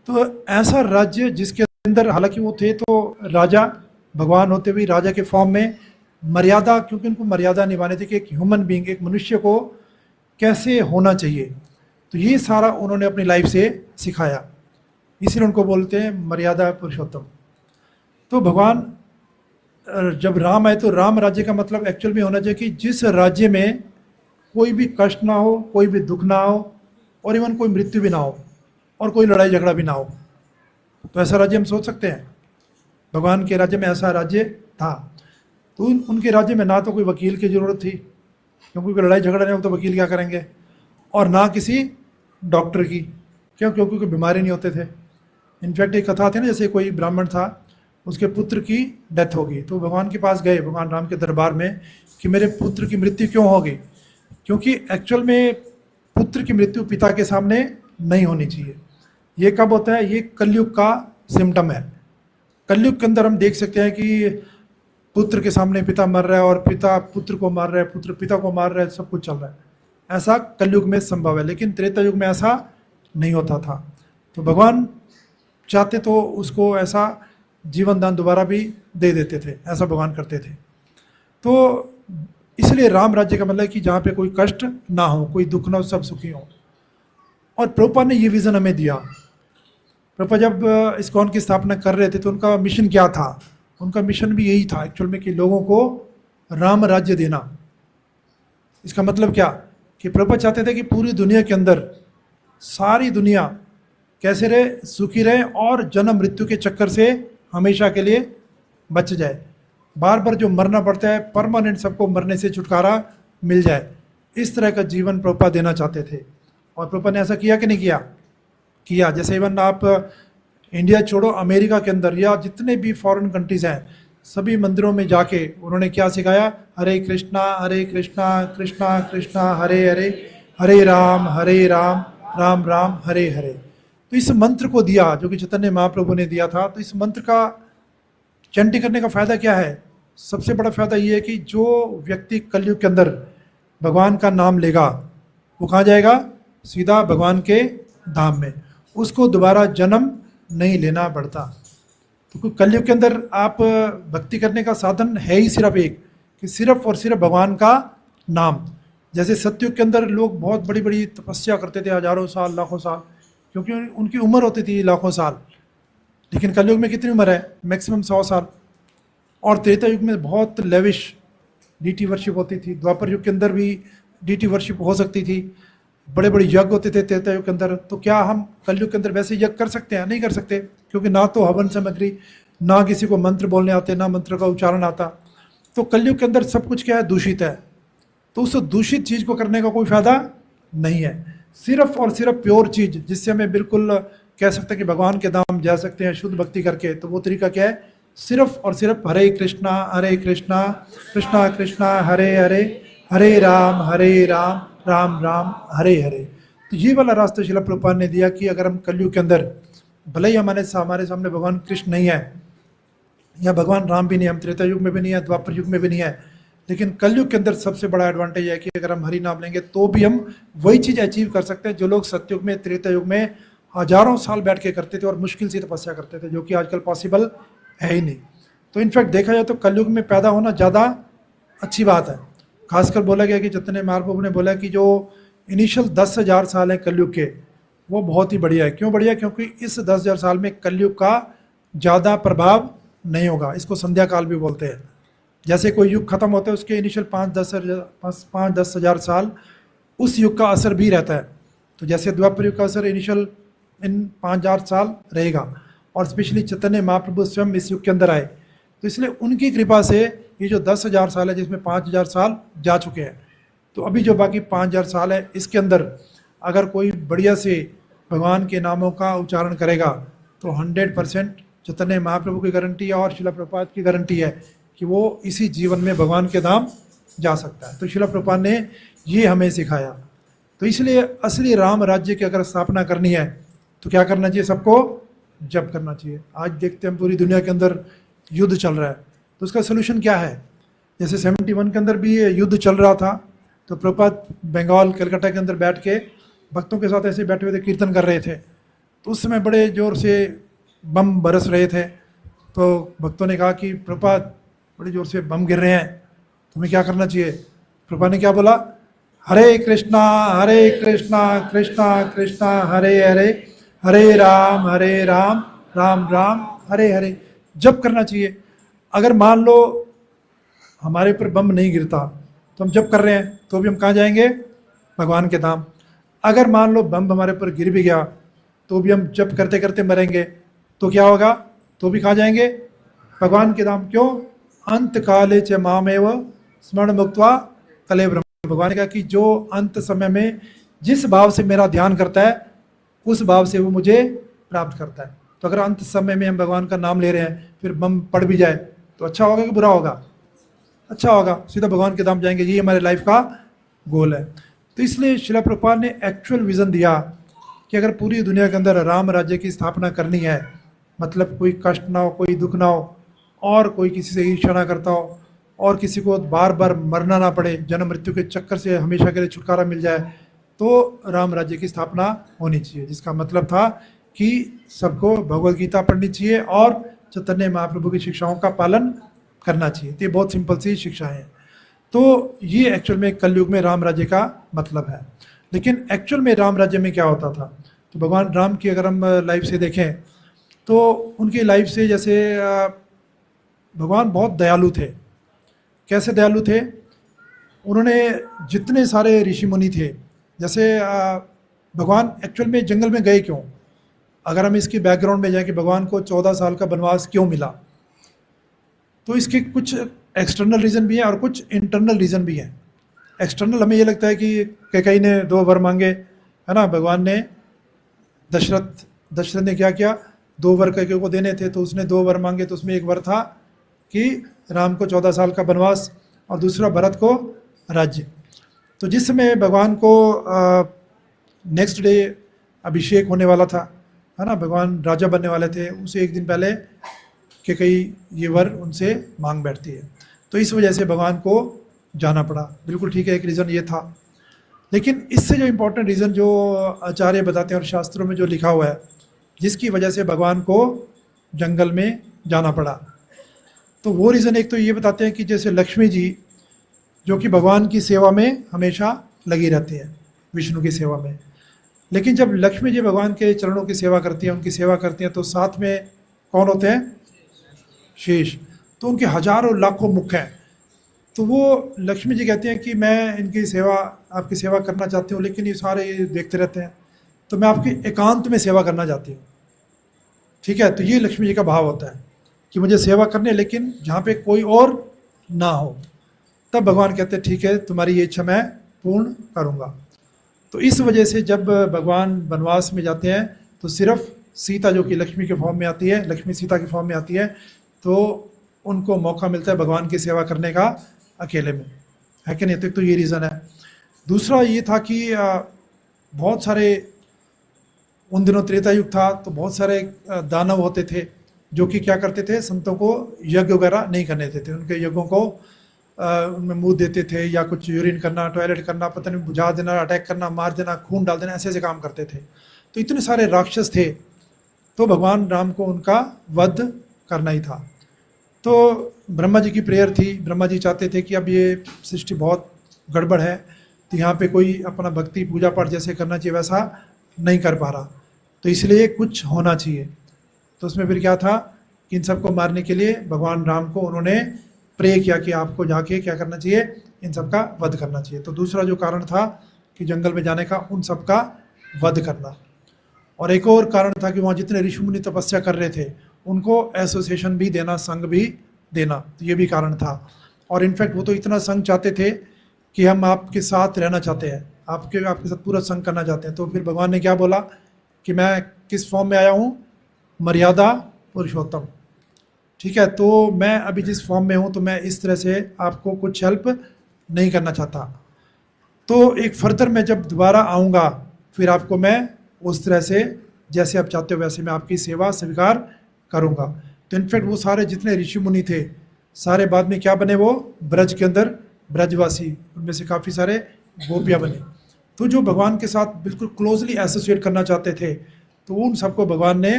तो ऐसा राज्य जिसके अंदर, हालांकि वो थे तो राजा, भगवान होते हुए राजा के फॉर्म में मर्यादा, क्योंकि उनको मर्यादा निभाने थी कि एक ह्यूमन बीइंग, एक मनुष्य को कैसे होना चाहिए, तो ये सारा उन्होंने अपनी लाइफ से सिखाया। इसीलिए उनको बोलते हैं मर्यादा पुरुषोत्तम। तो भगवान जब राम आए तो राम राज्य का मतलब एक्चुअल में होना चाहिए कि जिस राज्य में कोई भी कष्ट ना हो, कोई भी दुख ना हो, और इवन कोई मृत्यु भी ना हो, और कोई लड़ाई झगड़ा भी ना हो। तो ऐसा राज्य हम सोच सकते हैं? भगवान के राज्य में ऐसा राज्य था। तो उनके राज्य में ना तो कोई वकील की ज़रूरत थी, क्योंकि कोई लड़ाई झगड़ा नहीं हो तो वकील क्या करेंगे, और ना किसी डॉक्टर की, क्यों? क्योंकि कोई बीमारी नहीं होते थे। इनफैक्ट एक कथा थी ना, जैसे कोई ब्राह्मण था, उसके पुत्र की डेथ हो गई, तो भगवान के पास गए, भगवान राम के दरबार में, कि मेरे पुत्र की मृत्यु क्यों हो गई? क्योंकि एक्चुअल में पुत्र की मृत्यु पिता के सामने नहीं होनी चाहिए। ये कब होता है? ये कलयुग का सिम्टम है। कलयुग के अंदर हम देख सकते हैं कि पुत्र के सामने पिता मर रहा है, और पिता पुत्र को मार रहा है, पुत्र पिता को मार रहा है, सब कुछ चल रहा है। ऐसा कलयुग में संभव है, लेकिन त्रेता युग में ऐसा नहीं होता था। तो भगवान चाहते तो उसको ऐसा जीवन दान दोबारा भी दे देते थे, ऐसा भगवान करते थे। तो इसलिए राम राज्य का मतलब है कि जहाँ पे कोई कष्ट ना हो, कोई दुख ना हो, सब सुखी हो। और प्रभुपाद ने ये विज़न हमें दिया। प्रभुपाद जब इस्कॉन की स्थापना कर रहे थे तो उनका मिशन क्या था? उनका मिशन भी यही था एक्चुअल में कि लोगों को राम राज्य देना। इसका मतलब क्या कि प्रभुपाद चाहते थे कि पूरी दुनिया के अंदर सारी दुनिया कैसे रहे, सुखी रहे और जन्म मृत्यु के चक्कर से हमेशा के लिए बच जाए। बार बार जो मरना पड़ता है, परमानेंट सबको मरने से छुटकारा मिल जाए। इस तरह का जीवन प्रभुपाद देना चाहते थे। और प्रभुपाद ने ऐसा किया कि नहीं किया? किया। जैसे इवन आप इंडिया छोड़ो, अमेरिका के अंदर या जितने भी फॉरेन कंट्रीज़ हैं, सभी मंदिरों में जाके उन्होंने क्या सिखाया? हरे कृष्णा कृष्णा कृष्णा हरे हरे, हरे राम राम राम हरे हरे। तो इस मंत्र को दिया जो कि चैतन्य महाप्रभु ने दिया था। तो इस मंत्र का चैंटिंग करने का फ़ायदा क्या है? सबसे बड़ा फ़ायदा ये है कि जो व्यक्ति कलयुग के अंदर भगवान का नाम लेगा वो कहाँ जाएगा? सीधा भगवान के धाम में। उसको दोबारा जन्म नहीं लेना पड़ता। तो कलयुग के अंदर आप भक्ति करने का साधन है ही सिर्फ एक, कि सिर्फ और सिर्फ भगवान का नाम। जैसे सतयुग के अंदर लोग बहुत बड़ी बड़ी तपस्या करते थे, हजारों साल, लाखों साल, क्योंकि उनकी उम्र होती थी लाखों साल। लेकिन कलयुग में कितनी उम्र है? मैक्सिमम 100 साल। और त्रेता युग में बहुत लेविश डीटी वर्शिप होती थी। द्वापर युग के अंदर भी डीटी वर्शिप हो सकती थी, बड़े बड़े यज्ञ होते थे त्रेता युग के अंदर। तो क्या हम कलयुग के अंदर वैसे यज्ञ कर सकते हैं? नहीं कर सकते, क्योंकि ना तो हवन सामग्री, ना किसी को मंत्र बोलने आते, ना मंत्र का उच्चारण आता। तो कलयुग के अंदर सब कुछ क्या है? दूषित है। तो उस दूषित चीज़ को करने का कोई फ़ायदा नहीं है। सिर्फ और सिर्फ प्योर चीज़, जिससे हमें बिल्कुल कह सकते हैं कि भगवान के धाम जा सकते हैं शुद्ध भक्ति करके, तो वो तरीका क्या है? सिर्फ और सिर्फ हरे कृष्णा कृष्णा कृष्णा हरे हरे, हरे राम राम राम हरे हरे। तो ये वाला रास्ता शिला प्रभुपाद ने दिया कि अगर हम कलयुग के अंदर, भले ही हमारे सामने भगवान कृष्ण नहीं है या भगवान राम भी नहीं है, हम त्रेता युग में भी नहीं है, द्वापर युग में भी नहीं है, लेकिन कलयुग के अंदर सबसे बड़ा एडवांटेज है कि अगर हम हरि नाम लेंगे तो भी हम वही चीज़ अचीव कर सकते हैं जो लोग सतयुग में, त्रेता युग में हजारों साल बैठ के करते थे और मुश्किल से तपस्या करते थे, जो कि आजकल पॉसिबल है ही नहीं। तो इनफैक्ट देखा जाए तो कलयुग में पैदा होना ज़्यादा अच्छी बात है। खासकर बोला गया कि चैतन्य महाप्रभु ने बोला कि जो इनिशियल 10,000 साल हैं कलयुग के, वो बहुत ही बढ़िया है। क्यों बढ़िया? क्योंकि इस 10,000 साल में कलयुग का ज़्यादा प्रभाव नहीं होगा। इसको संध्या काल भी बोलते हैं। जैसे कोई युग खत्म होता है, उसके इनिशियल 5-10 हज़ार साल उस युग का असर भी रहता है। तो जैसे द्वापर युग का असर इनिशियल इन 5,000 साल रहेगा। और स्पेशली चैतन्य महाप्रभु स्वयं इस युग के अंदर आए, तो इसलिए उनकी कृपा से ये जो 10,000 साल है, जिसमें 5,000 साल जा चुके हैं, तो अभी जो बाकी 5,000 साल है, इसके अंदर अगर कोई बढ़िया से भगवान के नामों का उच्चारण करेगा तो 100% चैतन्य महाप्रभु की गारंटी है और शिला प्रभुपाद की गारंटी है कि वो इसी जीवन में भगवान के धाम जा सकता है। तो शिला प्रभुपाद ने ये हमें सिखाया। तो इसलिए असली राम राज्य की अगर स्थापना करनी है तो क्या करना चाहिए? सबको जप करना चाहिए। आज देखते हैं पूरी दुनिया के अंदर युद्ध चल रहा है, तो उसका सोल्यूशन क्या है? जैसे 71 के अंदर भी ये युद्ध चल रहा था, तो प्रभुपाद बंगाल कलकत्ता के अंदर बैठ के भक्तों के साथ ऐसे बैठे हुए थे, कीर्तन कर रहे थे। तो उस समय बड़े ज़ोर से बम बरस रहे थे। तो भक्तों ने कहा कि प्रभुपाद बड़े ज़ोर से बम गिर रहे हैं, तुम्हें क्या करना चाहिए? प्रभुपाद ने क्या बोला? हरे कृष्णा कृष्णा कृष्णा हरे हरे, हरे राम राम राम हरे हरे। जप करना चाहिए। अगर मान लो हमारे ऊपर बम नहीं गिरता तो हम जप कर रहे हैं, तो भी हम कहाँ जाएंगे? भगवान के धाम। अगर मान लो बम हमारे ऊपर गिर भी गया तो भी हम जप करते करते मरेंगे, तो क्या होगा? तो भी कहाँ जाएंगे? भगवान के धाम। क्यों? अंत काले च मामेव स्मरण मुक्त्वा कले ब्रह्म। भगवान ने कहा कि जो अंत समय में जिस भाव से मेरा ध्यान करता है, उस भाव से वो मुझे प्राप्त करता है। तो अगर अंत समय में हम भगवान का नाम ले रहे हैं, फिर बम पड़ भी जाए तो अच्छा होगा कि बुरा होगा? अच्छा होगा, सीधा भगवान के धाम जाएंगे। ये हमारे लाइफ का गोल है। तो इसलिए शिला प्रभुपाद ने एक्चुअल विज़न दिया कि अगर पूरी दुनिया के अंदर राम राज्य की स्थापना करनी है, मतलब कोई कष्ट ना हो, कोई दुख ना हो, और कोई किसी से ईर्ष्या ना करता हो, और किसी को बार बार मरना ना पड़े, जन्म मृत्यु के चक्कर से हमेशा के लिए छुटकारा मिल जाए, तो राम राज्य की स्थापना होनी चाहिए। जिसका मतलब था कि सबको भगवत गीता पढ़नी चाहिए और चैतन्य महाप्रभु की शिक्षाओं का पालन करना चाहिए। तो ये बहुत सिंपल सी शिक्षाएं हैं। तो ये एक्चुअल में कलयुग में राम राज्य का मतलब है। लेकिन एक्चुअल में राम राज्य में क्या होता था, तो भगवान राम की अगर हम लाइफ से देखें तो उनकी लाइफ से जैसे भगवान बहुत दयालु थे। कैसे दयालु थे? उन्होंने जितने सारे ऋषि मुनि थे, जैसे भगवान एक्चुअल में जंगल में गए क्यों, अगर हम इसकी बैकग्राउंड में जाएं कि भगवान को 14 साल का वनवास क्यों मिला, तो इसके कुछ एक्सटर्नल रीज़न भी हैं और कुछ इंटरनल रीज़न भी हैं। एक्सटर्नल हमें ये लगता है कि कैकेयी ने 2 वर मांगे, है ना, भगवान ने दशरथ ने क्या किया, 2 वर कैकेयी को देने थे तो उसने 2 वर मांगे। तो उसमें एक वर था कि राम को 14 साल का वनवास और दूसरा भरत को राज्य। तो जिस समय भगवान को नेक्स्ट डे अभिषेक होने वाला था, है ना, भगवान राजा बनने वाले थे, उसे एक दिन पहले कैकेयी ये वर उनसे मांग बैठती है। तो इस वजह से भगवान को जाना पड़ा। बिल्कुल ठीक है, एक रीज़न ये था। लेकिन इससे जो इम्पोर्टेंट रीज़न जो आचार्य बताते हैं और शास्त्रों में जो लिखा हुआ है, जिसकी वजह से भगवान को जंगल में जाना पड़ा, तो वो रीज़न एक तो ये बताते हैं कि जैसे लक्ष्मी जी जो कि भगवान की सेवा में हमेशा लगी रहती है, विष्णु की सेवा में। लेकिन जब लक्ष्मी जी भगवान के चरणों की सेवा करती हैं, उनकी सेवा करती हैं, तो साथ में कौन होते हैं? शेष। तो उनके हजारों लाखों मुख हैं। तो वो लक्ष्मी जी कहती हैं कि मैं इनकी सेवा, आपकी सेवा करना चाहती हूँ, लेकिन ये सारे देखते रहते हैं, तो मैं आपकी एकांत में सेवा करना चाहती हूँ। ठीक है, तो ये लक्ष्मी जी का भाव होता है कि मुझे सेवा करने, लेकिन जहाँ पे कोई और ना हो। तब भगवान कहते हैं ठीक है, तुम्हारी ये इच्छा मैं पूर्ण करूँगा। तो इस वजह से जब भगवान वनवास में जाते हैं तो सिर्फ सीता जो कि लक्ष्मी के फॉर्म में आती है, लक्ष्मी सीता के फॉर्म में आती है, तो उनको मौका मिलता है भगवान की सेवा करने का अकेले में, है कि नहीं? तो ये रीज़न है। दूसरा ये था कि बहुत सारे उन दिनों त्रेता युग था, तो बहुत सारे दानव होते थे जो कि क्या करते थे, संतों को यज्ञ वगैरह नहीं करने देते थे। उनके यज्ञों को उनमें मुँह देते थे, या कुछ यूरिन करना, टॉयलेट करना, पता नहीं बुझा देना, अटैक करना, मार देना, खून डाल देना, ऐसे ऐसे काम करते थे। तो इतने सारे राक्षस थे, तो भगवान राम को उनका वध करना ही था। तो ब्रह्मा जी की प्रेयर थी, ब्रह्मा जी चाहते थे कि अब ये सृष्टि बहुत गड़बड़ है, तो यहाँ पे कोई अपना भक्ति पूजा पाठ जैसे करना चाहिए वैसा नहीं कर पा रहा, तो इसलिए कुछ होना चाहिए। तो उसमें फिर क्या था कि इन सबको मारने के लिए भगवान राम को उन्होंने प्रे किया कि आपको जाके क्या करना चाहिए, इन सब का वध करना चाहिए। तो दूसरा जो कारण था कि जंगल में जाने का, उन सब का वध करना। और एक और कारण था कि वहाँ जितने ऋषि मुनि तपस्या कर रहे थे उनको एसोसिएशन भी देना, संघ भी देना, तो ये भी कारण था। और इनफैक्ट वो तो इतना संघ चाहते थे कि हम आपके साथ रहना चाहते हैं, आपके साथ पूरा संघ करना चाहते हैं। तो फिर भगवान ने क्या बोला कि मैं किस फॉर्म में आया हूँ, मर्यादा पुरुषोत्तम। ठीक है, तो मैं अभी जिस फॉर्म में हूँ, तो मैं इस तरह से आपको कुछ हेल्प नहीं करना चाहता। तो एक फर्दर मैं जब दोबारा आऊँगा, फिर आपको मैं उस तरह से जैसे आप चाहते हो वैसे मैं आपकी सेवा स्वीकार करूँगा। तो इनफैक्ट वो सारे जितने ऋषि मुनि थे, सारे बाद में क्या बने, वो ब्रज के अंदर ब्रजवासी, उनमें से काफ़ी सारे गोपियाँ बने। तो जो भगवान के साथ बिल्कुल क्लोजली एसोसिएट करना चाहते थे, तो उन सबको भगवान ने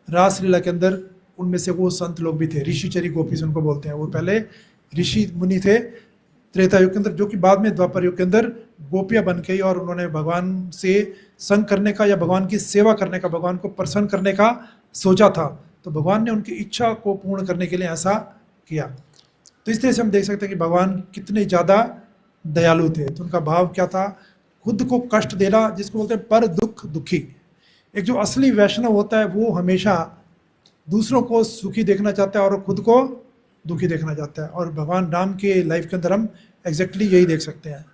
रासलीला के अंदर, उनमें से वो संत लोग भी थे, ऋषिचरी गोपीस उनको बोलते हैं। वो पहले ऋषि मुनि थे त्रेता युग के अंदर, जो कि बाद में द्वापर युग के अंदर गोपियाँ बन गई, और उन्होंने भगवान से संग करने का या भगवान की सेवा करने का, भगवान को प्रसन्न करने का सोचा था। तो भगवान ने उनकी इच्छा को पूर्ण करने के लिए ऐसा किया। तो इस तरह से हम देख सकते हैं कि भगवान कितने ज़्यादा दयालु थे। तो उनका भाव क्या था, खुद को कष्ट देना, जिसको बोलते हैं पर दुख दुखी। एक जो असली वैष्णव होता है वो हमेशा दूसरों को सुखी देखना चाहता है और खुद को दुखी देखना चाहता है। और भगवान राम के लाइफ के अंदर हम एग्जैक्टली यही देख सकते हैं।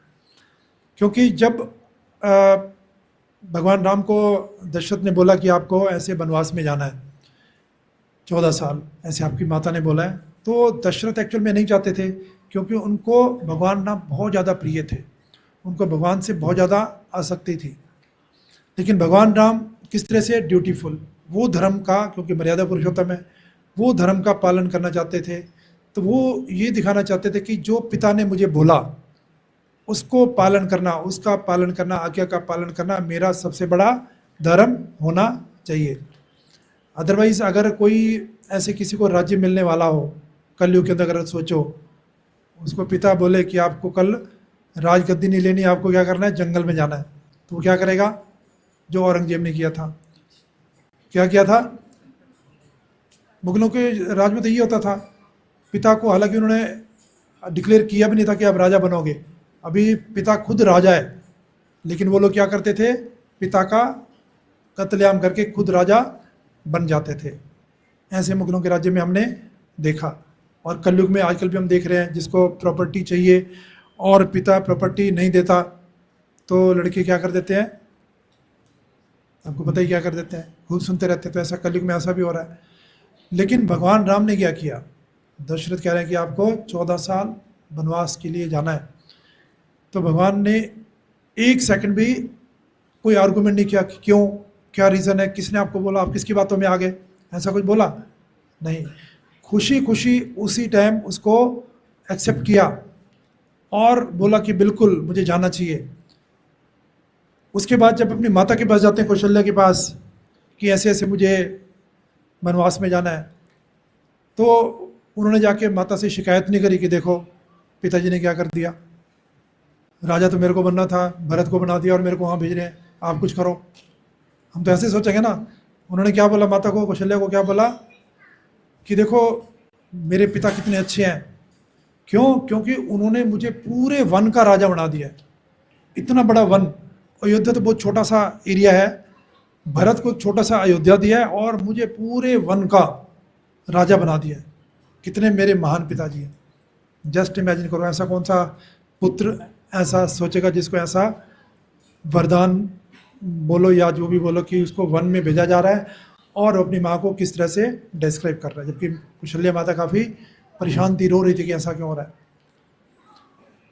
क्योंकि जब भगवान राम को दशरथ ने बोला कि आपको ऐसे वनवास में जाना है 14 साल, ऐसे आपकी माता ने बोला है, तो दशरथ एक्चुअल में नहीं चाहते थे, क्योंकि उनको भगवान राम बहुत ज़्यादा प्रिय थे, उनको भगवान से बहुत ज़्यादा आसक्ति थी। लेकिन भगवान राम किस तरह से ड्यूटीफुल, वो धर्म का, क्योंकि मर्यादा पुरुषोत्तम है, वो धर्म का पालन करना चाहते थे। तो वो ये दिखाना चाहते थे कि जो पिता ने मुझे बोला उसको पालन करना, उसका पालन करना, आज्ञा का पालन करना मेरा सबसे बड़ा धर्म होना चाहिए। अदरवाइज अगर कोई ऐसे किसी को राज्य मिलने वाला हो कलयुग के अंदर, अगर सोचो उसको पिता बोले कि आपको कल राजगद्दी नहीं लेनी, आपको क्या करना है, जंगल में जाना है, तो वो क्या करेगा? जो औरंगजेब ने किया था। क्या किया था? मुगलों के राज में तो ये होता था, पिता को हालांकि उन्होंने डिक्लेयर किया भी नहीं था कि आप राजा बनोगे, अभी पिता खुद राजा है, लेकिन वो लोग क्या करते थे, पिता का कत्लेआम करके खुद राजा बन जाते थे। ऐसे मुगलों के राज्य में हमने देखा। और कलयुग में आजकल भी हम देख रहे हैं, जिसको प्रॉपर्टी चाहिए और पिता प्रॉपर्टी नहीं देता तो लड़के क्या कर देते हैं, आपको पता ही क्या कर देते हैं, खूब सुनते रहते हैं। तो ऐसा कलयुग में ऐसा भी हो रहा है। लेकिन भगवान राम ने क्या किया? दशरथ कह रहे हैं कि आपको 14 साल वनवास के लिए जाना है, तो भगवान ने एक सेकंड भी कोई आर्गुमेंट नहीं किया कि क्यों, क्या रीज़न है, किसने आपको बोला, आप किसकी बातों में आ गए, ऐसा कुछ बोला नहीं। खुशी खुशी उसी टाइम उसको एक्सेप्ट किया और बोला कि बिल्कुल मुझे जाना चाहिए। उसके बाद जब अपनी माता के पास जाते हैं, कौशल्या के पास, कि ऐसे ऐसे मुझे वनवास में जाना है, तो उन्होंने जाके माता से शिकायत नहीं करी कि देखो पिताजी ने क्या कर दिया, राजा तो मेरे को बनना था, भरत को बना दिया और मेरे को वहाँ भेज रहे हैं, आप कुछ करो। हम तो ऐसे सोचेंगे ना। उन्होंने क्या बोला माता को, कौशल्या को क्या बोला कि देखो मेरे पिता कितने अच्छे हैं। क्यों? क्योंकि उन्होंने मुझे पूरे वन का राजा बना दिया है। इतना बड़ा वन, अयोध्या तो बहुत छोटा सा एरिया है, भरत को छोटा सा अयोध्या दिया है और मुझे पूरे वन का राजा बना दिया है। कितने मेरे महान पिताजी हैं। जस्ट इमेजिन करो, ऐसा कौन सा पुत्र ऐसा सोचेगा जिसको ऐसा वरदान बोलो या जो भी बोलो कि उसको वन में भेजा जा रहा है और अपनी माँ को किस तरह से डिस्क्राइब कर रहा है। जबकि कौशल्या माता काफ़ी परेशान थी, रो रही थी कि ऐसा क्यों हो रहा है।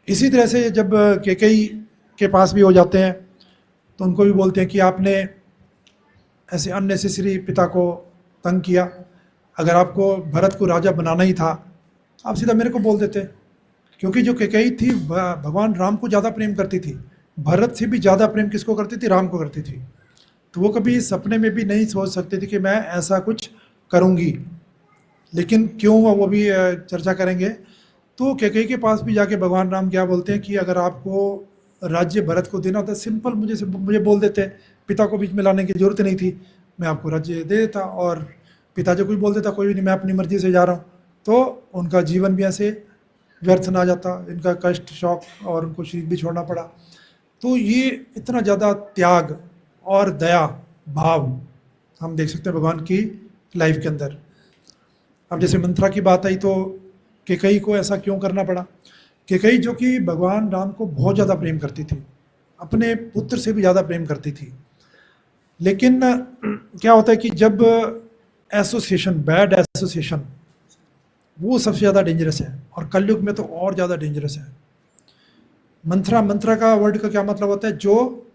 इसी तरह से जब कैकेयी के पास भी हो जाते हैं तो उनको भी बोलते हैं कि आपने ऐसे अननेसेसरी पिता को तंग किया, अगर आपको भरत को राजा बनाना ही था आप सीधा मेरे को बोल देते। क्योंकि जो कैकेयी थी भगवान राम को ज़्यादा प्रेम करती थी, भरत से भी ज़्यादा प्रेम किसको करती थी, राम को करती थी। तो वो कभी सपने में भी नहीं सोच सकती थी कि मैं ऐसा कुछ करूँगी। लेकिन क्यों हुआ वो भी चर्चा करेंगे। तो कैकेयी के पास भी जाके भगवान राम क्या बोलते हैं कि अगर आपको राज्य भरत को देना होता सिंपल मुझे बोल देते, पिता को बीच में लाने की जरूरत नहीं थी, मैं आपको राज्य दे देता और पिता जो कुछ बोल देता कोई भी नहीं, मैं अपनी मर्जी से जा रहा हूँ, तो उनका जीवन भी ऐसे व्यर्थ ना जाता, इनका कष्ट शौक और उनको शरीर भी छोड़ना पड़ा। तो ये इतना ज़्यादा त्याग और दया भाव हम देख सकते हैं भगवान की लाइफ के अंदर। अब जैसे मंथरा की बात आई तो कैकेयी को ऐसा क्यों करना पड़ा। कैकेयी जो कि भगवान राम को बहुत ज़्यादा प्रेम करती थी, अपने पुत्र से भी ज़्यादा प्रेम करती थी। लेकिन क्या होता है कि जब एसोसिएशन, बैड एसोसिएशन, वो सबसे ज़्यादा डेंजरस है और कलयुग में तो और ज़्यादा डेंजरस है। मंत्रा का वर्ड का क्या मतलब होता है, जो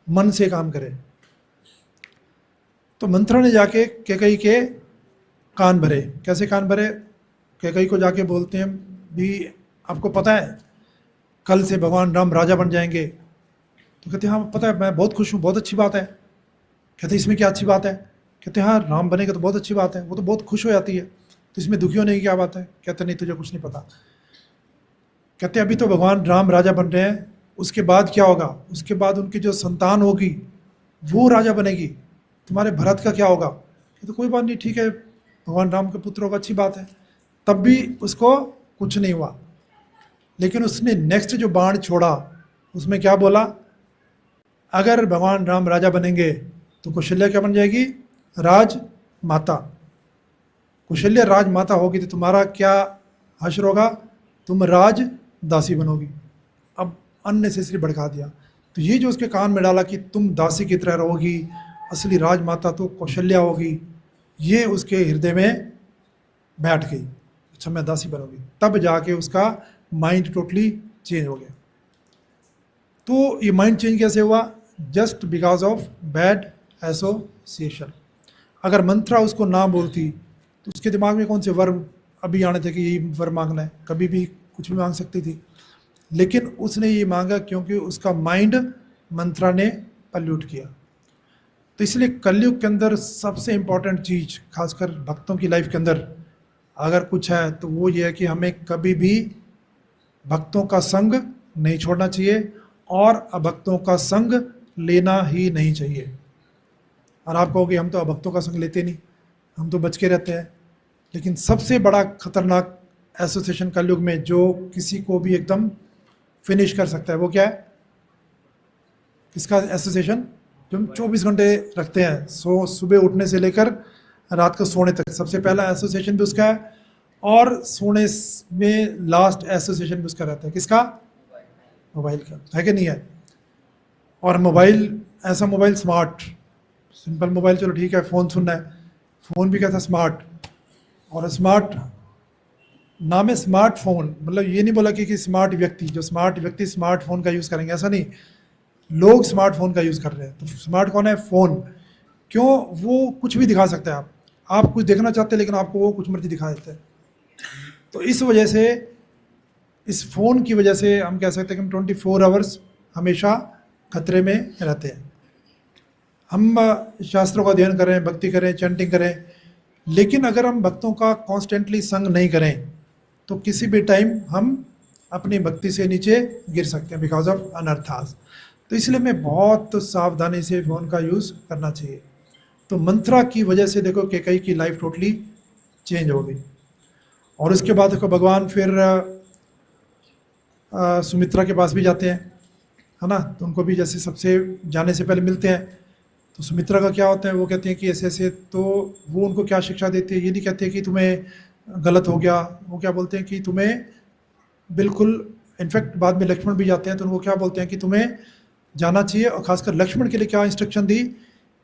मन से काम करे। तो मंत्रा ने जाके कैकेयी के कान भरे। कैसे कान भरे? कैकेयी को जाके बोलते हैं भी आपको पता है कल से भगवान राम राजा बन जाएंगे। तो कहते हैं हाँ पता है, मैं बहुत खुश हूँ, बहुत अच्छी बात है। कहते इसमें क्या अच्छी बात है? कहते हाँ राम बनेगा तो बहुत अच्छी बात है। वो तो बहुत खुश हो जाती है, तो इसमें दुखी होने की क्या बात है? कहते नहीं तुझे कुछ नहीं पता। कहते अभी तो भगवान राम राजा बन रहे हैं, उसके बाद क्या होगा? उसके बाद उनकी जो संतान होगी वो राजा बनेगी, तुम्हारे भरत का क्या होगा? तो कोई बात नहीं, ठीक है, भगवान राम के पुत्र होगा, अच्छी बात है। तब भी उसको कुछ नहीं हुआ। लेकिन उसने नेक्स्ट जो बाण छोड़ा उसमें क्या बोला, अगर भगवान राम राजा बनेंगे तो कौशल्या क्या बन जाएगी? राजमाता। कौशल्या राजमाता होगी तो तुम्हारा क्या हश्र होगा? तुम राज दासी बनोगी। अब अननेसेसरी भड़का दिया। तो ये जो उसके कान में डाला कि तुम दासी की तरह रहोगी, असली राजमाता तो कौशल्या होगी, ये उसके हृदय में बैठ गई। अच्छा मैं दासी बनूंगी। तब जाके उसका माइंड टोटली चेंज हो गया। तो ये माइंड चेंज कैसे हुआ? Just because of bad association. अगर मंत्रा उसको ना बोलती तो उसके दिमाग में कौन से वर अभी आने थे कि यही वर मांगना है, कभी भी कुछ भी मांग सकती थी। लेकिन उसने ये मांगा क्योंकि उसका माइंड मंत्रा ने पल्यूट किया। तो इसलिए कलयुग के अंदर सबसे इम्पोर्टेंट चीज़, खासकर भक्तों की लाइफ के अंदर अगर कुछ है तो वो ये है कि हमें कभी भी भक्तों का संग नहीं छोड़ना चाहिए और अभक्तों का संग लेना ही नहीं चाहिए। और आप कहोगे हम तो अभक्तों का संग लेते नहीं, हम तो बच के रहते हैं, लेकिन सबसे बड़ा खतरनाक एसोसिएशन कलयुग में जो किसी को भी एकदम फिनिश कर सकता है वो क्या है? किसका एसोसिएशन? जो हम 24 घंटे रखते हैं, सुबह उठने से लेकर रात को सोने तक, सबसे पहला एसोसिएशन भी उसका है और सोने में लास्ट एसोसिएशन भी उसका रहता है। किसका? मोबाइल का, है कि नहीं है? और मोबाइल, ऐसा मोबाइल स्मार्ट, सिंपल मोबाइल चलो ठीक है, फ़ोन सुनना है, फ़ोन भी कैसा स्मार्ट, और स्मार्ट नाम है स्मार्टफोन, मतलब ये नहीं बोला कि स्मार्ट व्यक्ति, जो स्मार्ट व्यक्ति स्मार्टफोन का यूज़ करेंगे, ऐसा नहीं, लोग स्मार्टफोन का यूज़ कर रहे हैं। तो स्मार्ट कौन है? फ़ोन। क्यों? वो कुछ भी दिखा सकता है, आप कुछ देखना चाहते हैं लेकिन आपको वो कुछ मर्जी दिखा देता है। तो इस वजह से, इस फ़ोन की वजह से हम कह सकते हैं कि हम 24 आवर्स हमेशा खतरे में रहते हैं। हम शास्त्रों का अध्ययन करें, भक्ति करें, चैंटिंग करें, लेकिन अगर हम भक्तों का कॉन्स्टेंटली संग नहीं करें तो किसी भी टाइम हम अपनी भक्ति से नीचे गिर सकते हैं बिकॉज ऑफ अनर्थास। तो इसलिए हमें बहुत सावधानी से फ़ोन का यूज़ करना चाहिए। तो मंत्रा की वजह से देखो कैकेयी की लाइफ टोटली चेंज हो गई। और उसके बाद देखो भगवान फिर सुमित्रा के पास भी जाते हैं, है ना, तो उनको भी जैसे सबसे जाने से पहले मिलते हैं। तो सुमित्रा का क्या होता है, वो कहते हैं कि ऐसे ऐसे, तो वो उनको क्या शिक्षा देती है, ये नहीं कहते कि तुम्हें गलत हो गया, वो क्या बोलते हैं कि तुम्हें बिल्कुल, इनफैक्ट बाद में लक्ष्मण भी जाते हैं तो उनको क्या बोलते हैं कि तुम्हें जाना चाहिए। और खासकर लक्ष्मण के लिए क्या इंस्ट्रक्शन दी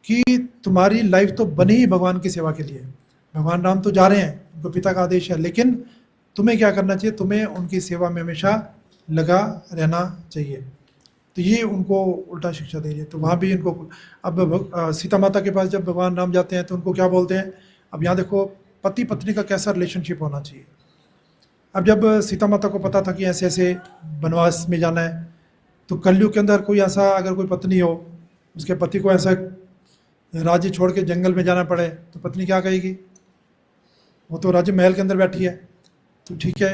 कि तुम्हारी लाइफ तो बनी ही भगवान की सेवा के लिए, भगवान राम तो जा रहे हैं, उनको पिता का आदेश है, लेकिन तुम्हें क्या करना चाहिए, तुम्हें उनकी सेवा में हमेशा लगा रहना चाहिए। तो ये उनको उल्टा शिक्षा दे रही है। तो वहाँ भी इनको, अब सीता माता के पास जब भगवान राम जाते हैं तो उनको क्या बोलते हैं, अब यहाँ देखो पति पत्नी का कैसा रिलेशनशिप होना चाहिए। अब जब सीता माता को पता था कि ऐसे ऐसे वनवास में जाना है, तो कलयुग के अंदर कोई ऐसा, अगर कोई पत्नी हो, उसके पति को ऐसा राज्य छोड़ के जंगल में जाना पड़े, तो पत्नी क्या कहेगी? वो तो राज्य महल के अंदर बैठी है, तो ठीक है,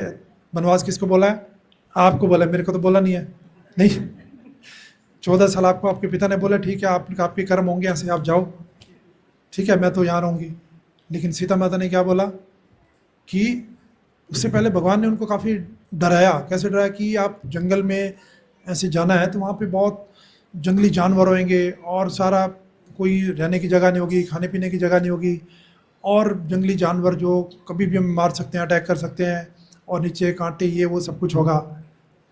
वनवास किसको बोला है? आपको बोला है, मेरे को तो बोला नहीं है। नहीं, 14 साल आपको आपके पिता ने बोला, ठीक है आपके कर्म होंगे, ऐसे आप जाओ, ठीक है मैं तो यहाँ रहूँगी। लेकिन सीता माता ने क्या बोला कि उससे पहले भगवान ने उनको काफ़ी डराया। कैसे डराया कि आप जंगल में ऐसे जाना है तो वहाँ पे बहुत जंगली जानवर होंगे और सारा कोई रहने की जगह नहीं होगी, खाने पीने की जगह नहीं होगी, और जंगली जानवर जो कभी भी हमें मार सकते हैं, अटैक कर सकते हैं, और नीचे कांटे, ये वो सब कुछ होगा,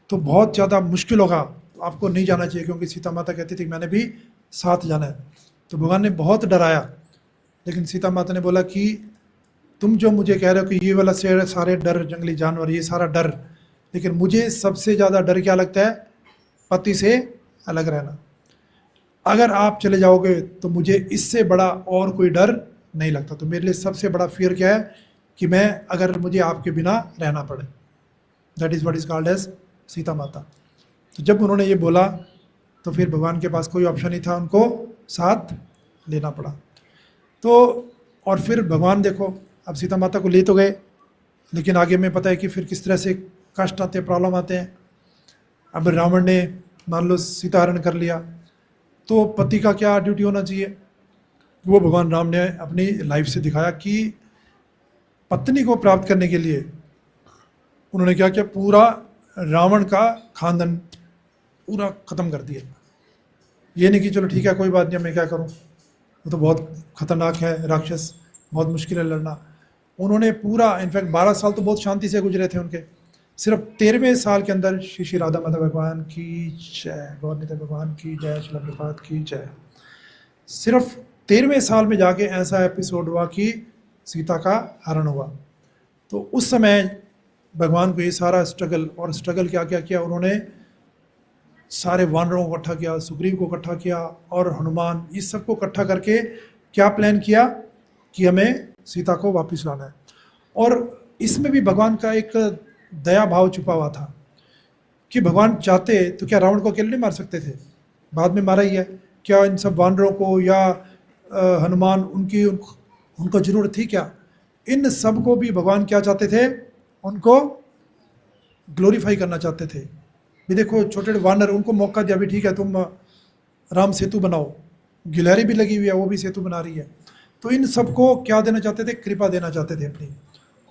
तो बहुत ज़्यादा मुश्किल होगा, तो आपको नहीं जाना चाहिए। क्योंकि सीता माता कहती थी मैंने भी साथ जाना है। तो भगवान ने बहुत डराया, लेकिन सीता माता ने बोला कि तुम जो मुझे कह रहे हो कि ये वाला सारे डर, जंगली जानवर, ये सारा डर, लेकिन मुझे सबसे ज़्यादा डर क्या लगता है? पति से अलग रहना। अगर आप चले जाओगे तो मुझे इससे बड़ा और कोई डर नहीं लगता। तो मेरे लिए सबसे बड़ा फियर क्या है कि मैं, अगर मुझे आपके बिना रहना पड़े, that is what is called as Sita माता। तो जब उन्होंने ये बोला तो फिर भगवान के पास कोई ऑप्शन नहीं था, उनको साथ लेना पड़ा। तो और फिर भगवान देखो, अब सीता माता को ले तो गए, लेकिन आगे में पता है कि फिर किस तरह से कष्ट आते हैं, प्रॉब्लम आते हैं। अब रावण ने मान लो सीता हरण कर लिया, तो पति का क्या ड्यूटी होना चाहिए? वो भगवान राम ने अपनी लाइफ से दिखाया कि पत्नी को प्राप्त करने के लिए उन्होंने क्या किया, पूरा रावण का खानदान पूरा ख़त्म कर दिया। ये नहीं कि चलो ठीक है कोई बात नहीं, मैं क्या करूं, वो तो बहुत ख़तरनाक है राक्षस, बहुत मुश्किल है लड़ना। उन्होंने पूरा, इनफैक्ट 12 साल तो बहुत शांति से गुजरे थे उनके। सिर्फ 13वें साल के अंदर श्री राधा माता भगवान की जय, गौर निताई भगवान की जय, श्रील प्रभुपाद की जय, सिर्फ 13वें साल में जाके ऐसा एपिसोड हुआ कि सीता का हरण हुआ। तो उस समय भगवान को ये सारा स्ट्रगल, और स्ट्रगल क्या क्या किया उन्होंने, सारे वानरों को इकट्ठा किया, सुग्रीव को इकट्ठा किया और हनुमान, इस सब को इकट्ठा करके क्या प्लान किया कि हमें सीता को वापस लाना है। और इसमें भी भगवान का एक दया भाव छुपा हुआ था कि भगवान चाहते तो क्या रावण को अकेले नहीं मार सकते थे? बाद में मारा ही है। क्या इन सब वानरों को या हनुमान, उनको ज़रूरत थी क्या? इन सब को भी भगवान क्या चाहते थे? उनको ग्लोरीफाई करना चाहते थे। भी देखो छोटे छोटे वानर, उनको मौका दिया भी ठीक है तुम राम सेतु बनाओ, गिलहरी भी लगी हुई है वो भी सेतु बना रही है। तो इन सबको क्या देना चाहते थे? कृपा देना चाहते थे अपनी,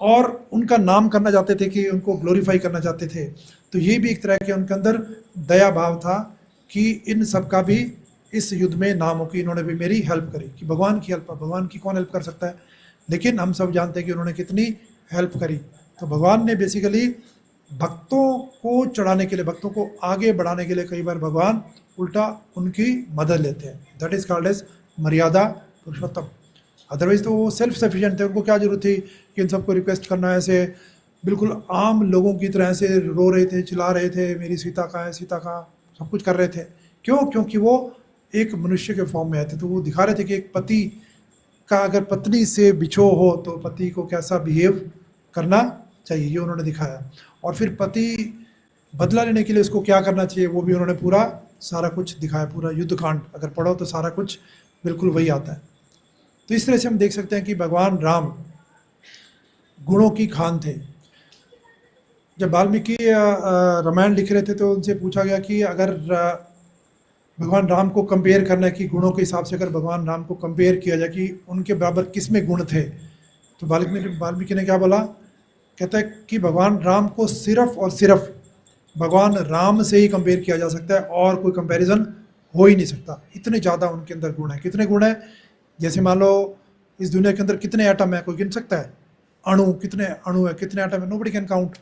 और उनका नाम करना चाहते थे कि उनको ग्लोरीफाई करना चाहते थे। तो ये भी एक तरह के उनके अंदर दया भाव था कि इन सब का भी इस युद्ध में नाम हो कि इन्होंने भी मेरी हेल्प करी, कि भगवान की हेल्प, भगवान की कौन हेल्प कर सकता है, लेकिन हम सब जानते हैं कि उन्होंने कितनी हेल्प करी। तो भगवान ने बेसिकली भक्तों को चढ़ाने के लिए, भक्तों को आगे बढ़ाने के लिए कई बार भगवान उल्टा उनकी मदद लेते हैं। दैट इज कॉल्ड एज मर्यादा पुरुषोत्तम। अदरवाइज तो वो सेल्फ सफिशिएंट थे, उनको क्या जरूरत थी कि इन सबको रिक्वेस्ट करना, ऐसे बिल्कुल आम लोगों की तरह से रो रहे थे, चिल्ला रहे थे मेरी सीता कहाँ है, सीता कहाँ, सब कुछ कर रहे थे। क्यों? क्योंकि वो एक मनुष्य के फॉर्म में आए थे। तो वो दिखा रहे थे कि एक पति का अगर पत्नी से बिछो हो तो पति को कैसा बिहेव करना चाहिए, ये उन्होंने दिखाया। और फिर पति बदला लेने के लिए उसको क्या करना चाहिए वो भी उन्होंने पूरा सारा कुछ दिखाया। पूरा युद्ध कांड अगर पढ़ो तो सारा कुछ बिल्कुल वही आता है। तो इस तरह से हम देख सकते हैं कि भगवान राम गुणों की खान थे। जब वाल्मीकि रामायण लिख रहे थे तो उनसे पूछा गया कि अगर भगवान राम को कंपेयर करना है कि गुणों के हिसाब से अगर भगवान राम को कंपेयर किया जाए कि उनके बराबर किस में गुण थे, तो वाल्मीकि ने क्या बोला? कहता है कि भगवान राम को सिर्फ और सिर्फ भगवान राम से ही कंपेयर किया जा सकता है और कोई कंपैरिजन हो ही नहीं सकता। इतने ज़्यादा उनके अंदर गुण है। कितने गुण है? जैसे मान लो इस दुनिया के अंदर कितने एटम है, कोई गिन सकता है? अणु, कितने अणु है, कितने एटम है, नोबडी कैन काउंट।